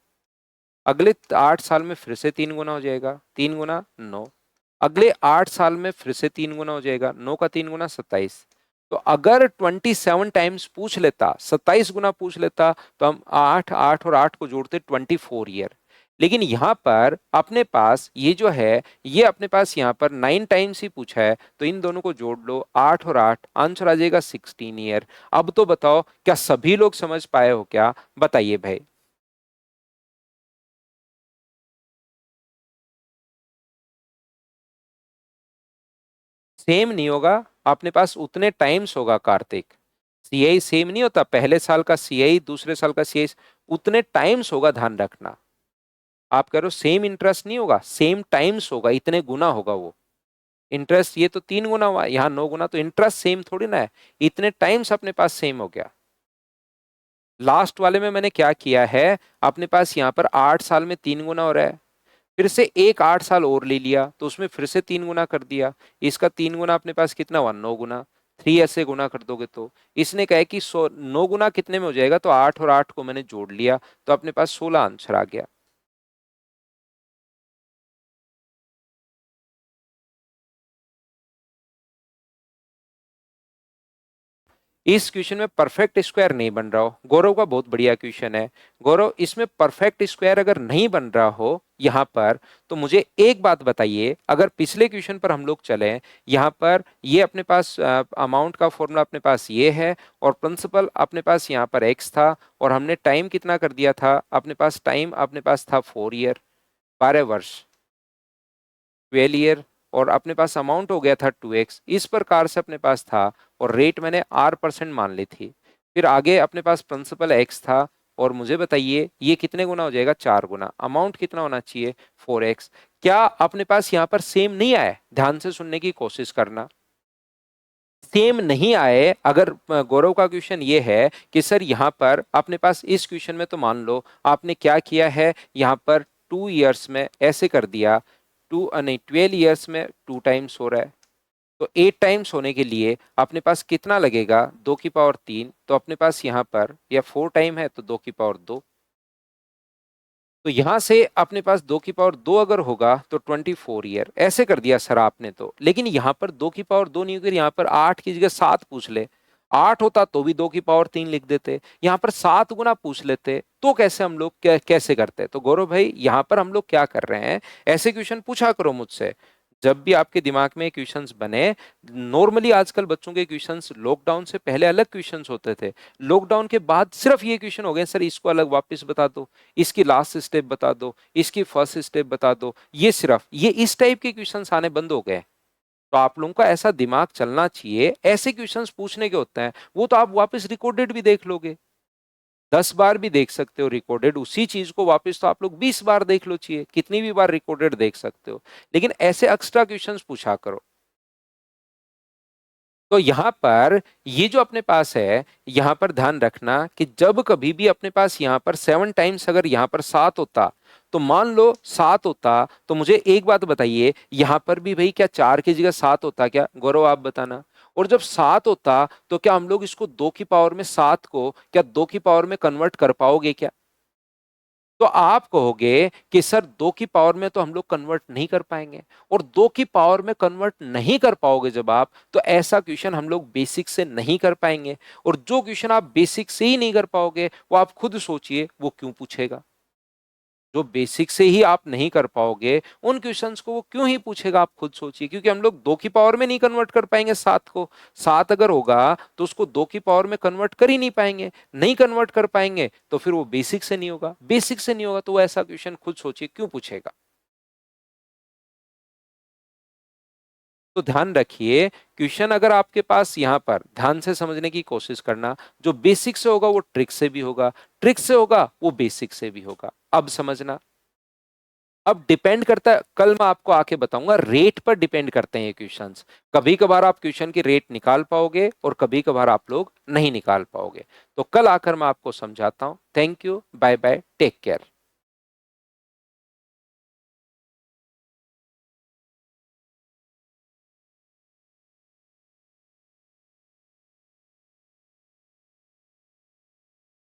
अगले 8 साल में फिर से 3 गुना हो जाएगा, 3 गुना 9। अगले 8 साल में फिर से 3 गुना हो जाएगा, 9 का 3 गुना 27। तो अगर 27 टाइम्स पूछ लेता, 27 गुना पूछ लेता, तो हम 8 8 और 8 को जोड़ते 24 ईयर। लेकिन यहाँ पर अपने पास ये जो है, ये अपने पास यहाँ पर 9 टाइम्स ही पूछा है, तो इन दोनों को जोड़ लो, 8 और 8, आंसर आ जाएगा 16 ईयर। अब तो बताओ क्या सभी लोग समझ पाए हो क्या, बताइए भाई। सेम नहीं होगा, अपने पास उतने टाइम्स होगा कार्तिक। सीआई सेम नहीं होता, पहले साल का सीआई दूसरे साल का सीआई उतने टाइम्स होगा, ध्यान रखना। आप कह रहे हो सेम इंटरेस्ट नहीं होगा, सेम टाइम्स होगा, इतने गुना होगा वो। इंटरेस्ट ये तो 3 गुना हुआ, यहाँ 9 गुना, तो इंटरेस्ट सेम थोड़ी ना है, इतने टाइम्स अपने पास सेम हो गया। लास्ट वाले में मैंने क्या किया है, अपने पास यहाँ पर 8 साल में 3 गुना हो रहा है, फिर से एक 8 साल और ले लिया तो उसमें फिर से 3 गुना कर दिया। इसका 3 गुना अपने पास कितना हुआ, 9 गुना। 3 ऐसे गुना कर दोगे तो इसने कहा कि 9 गुना कितने में हो जाएगा, तो 8 और 8 को मैंने जोड़ लिया तो अपने पास 16 आंसर आ गया। इस क्वेश्चन में परफेक्ट स्क्वायर नहीं बन रहा हो, गौरव का बहुत बढ़िया क्वेश्चन है। गौरव इसमें परफेक्ट स्क्वायर अगर नहीं बन रहा हो यहां पर, तो मुझे एक बात बताइए, अगर पिछले क्वेश्चन पर हम लोग चले, यहां पर ये अपने पास अमाउंट का फॉर्मूला अपने पास ये है और प्रिंसिपल अपने पास यहां पर एक्स था, और हमने टाइम कितना कर दिया था, अपने पास टाइम अपने पास था 4 ईयर, 12 वर्ष, 12 ईयर, और अपने पास अमाउंट हो गया था 2x, इस प्रकार से अपने पास था, और रेट मैंने R% मान ली थी। फिर आगे अपने पास प्रिंसिपल x था, और मुझे बताइए ये कितने गुना हो जाएगा, 4 गुना। अमाउंट कितना होना चाहिए, 4x। क्या अपने पास यहाँ पर सेम नहीं आए, ध्यान से सुनने की कोशिश करना, सेम नहीं आए। अगर गौरव का क्वेश्चन ये है कि सर यहाँ पर अपने पास इस क्वेश्चन में, तो मान लो आपने क्या किया है, यहाँ पर 2 ईयर्स में ऐसे कर दिया, टू नहीं 12 ईयर्स में 2 टाइम्स हो रहा है, तो 8 टाइम्स होने के लिए अपने पास कितना लगेगा, 2 की पावर 3, तो अपने पास यहाँ पर या 4 टाइम है तो 2 की पावर 2, तो यहां से अपने पास 2 की पावर 2 अगर होगा तो 24 ईयर, ऐसे कर दिया सर आपने तो। लेकिन यहां पर 2 की पावर 2 नहीं होगी, यहां पर 8 की जगह 7 पूछ ले, 8 होता तो भी 2 की पावर 3 लिख देते, यहां पर 7 गुना पूछ लेते, तो कैसे हम लोग कैसे करते। तो गौरव भाई यहां पर हम लोग क्या कर रहे हैं, ऐसे क्वेश्चन पूछा करो मुझसे जब भी आपके दिमाग में क्वेश्चंस बने। नॉर्मली आजकल बच्चों के क्वेश्चंस लॉकडाउन से पहले अलग क्वेश्चंस होते थे, लॉकडाउन के बाद सिर्फ ये क्वेश्चन हो गए सर इसको अलग वापस बता दो, इसकी लास्ट स्टेप बता दो, इसकी फर्स्ट स्टेप बता दो, ये सिर्फ ये इस टाइप के क्वेश्चंस आने बंद हो गए। तो आप लोगों का ऐसा दिमाग चलना चाहिए, ऐसे क्वेश्चंस पूछने के होते हैं, वो तो आप वापस रिकॉर्डेड भी देख लोगे, 10 बार भी देख सकते हो रिकॉर्डेड, उसी चीज को वापस तो आप लोग 20 बार देख लो, चाहिए कितनी भी बार रिकॉर्डेड देख सकते हो, लेकिन ऐसे एक्स्ट्रा क्वेश्चंस पूछा करो। तो यहां पर ये जो अपने पास है, यहां पर ध्यान रखना कि जब कभी भी अपने पास यहां पर 7 टाइम्स अगर यहां पर 7 होता, तो मान लो 7 होता, तो मुझे एक बात बताइए, यहां पर भी भाई क्या 4 की जगह 7 होता क्या, गौरव आप बताना। और जब 7 होता तो क्या हम लोग इसको 2 की पावर में 7 को क्या 2 की पावर में कन्वर्ट कर पाओगे क्या। तो आप कहोगे कि सर 2 की पावर में तो हम लोग कन्वर्ट नहीं कर पाएंगे, और 2 की पावर में कन्वर्ट नहीं कर पाओगे जब आप, तो ऐसा क्वेश्चन हम लोग बेसिक से नहीं कर पाएंगे। और जो क्वेश्चन आप बेसिक से ही नहीं कर पाओगे, वो आप खुद सोचिए वो क्यों पूछेगा। जो बेसिक से ही आप नहीं कर पाओगे उन क्वेश्चंस को वो क्यों ही पूछेगा, आप खुद सोचिए। क्योंकि हम लोग 2 की पावर में नहीं कन्वर्ट कर पाएंगे 7 को, 7 अगर होगा तो उसको 2 की पावर में कन्वर्ट कर ही नहीं पाएंगे, नहीं कन्वर्ट कर पाएंगे तो फिर वो बेसिक से नहीं होगा, बेसिक से नहीं होगा तो वो ऐसा क्वेश्चन खुद सोचिए क्यों पूछेगा। तो ध्यान रखिए, क्वेश्चन अगर आपके पास यहां पर ध्यान से समझने की कोशिश करना, जो बेसिक से होगा वो ट्रिक से भी होगा, ट्रिक से होगा वो बेसिक से भी होगा, अब समझना। अब डिपेंड करता है, कल मैं आपको आके बताऊंगा, रेट पर डिपेंड करते हैं ये क्वेश्चंस। कभी कभार आप क्वेश्चन की रेट निकाल पाओगे और कभी कभार आप लोग नहीं निकाल पाओगे। तो कल आकर मैं आपको समझाता हूं। Thank you, bye bye, take care.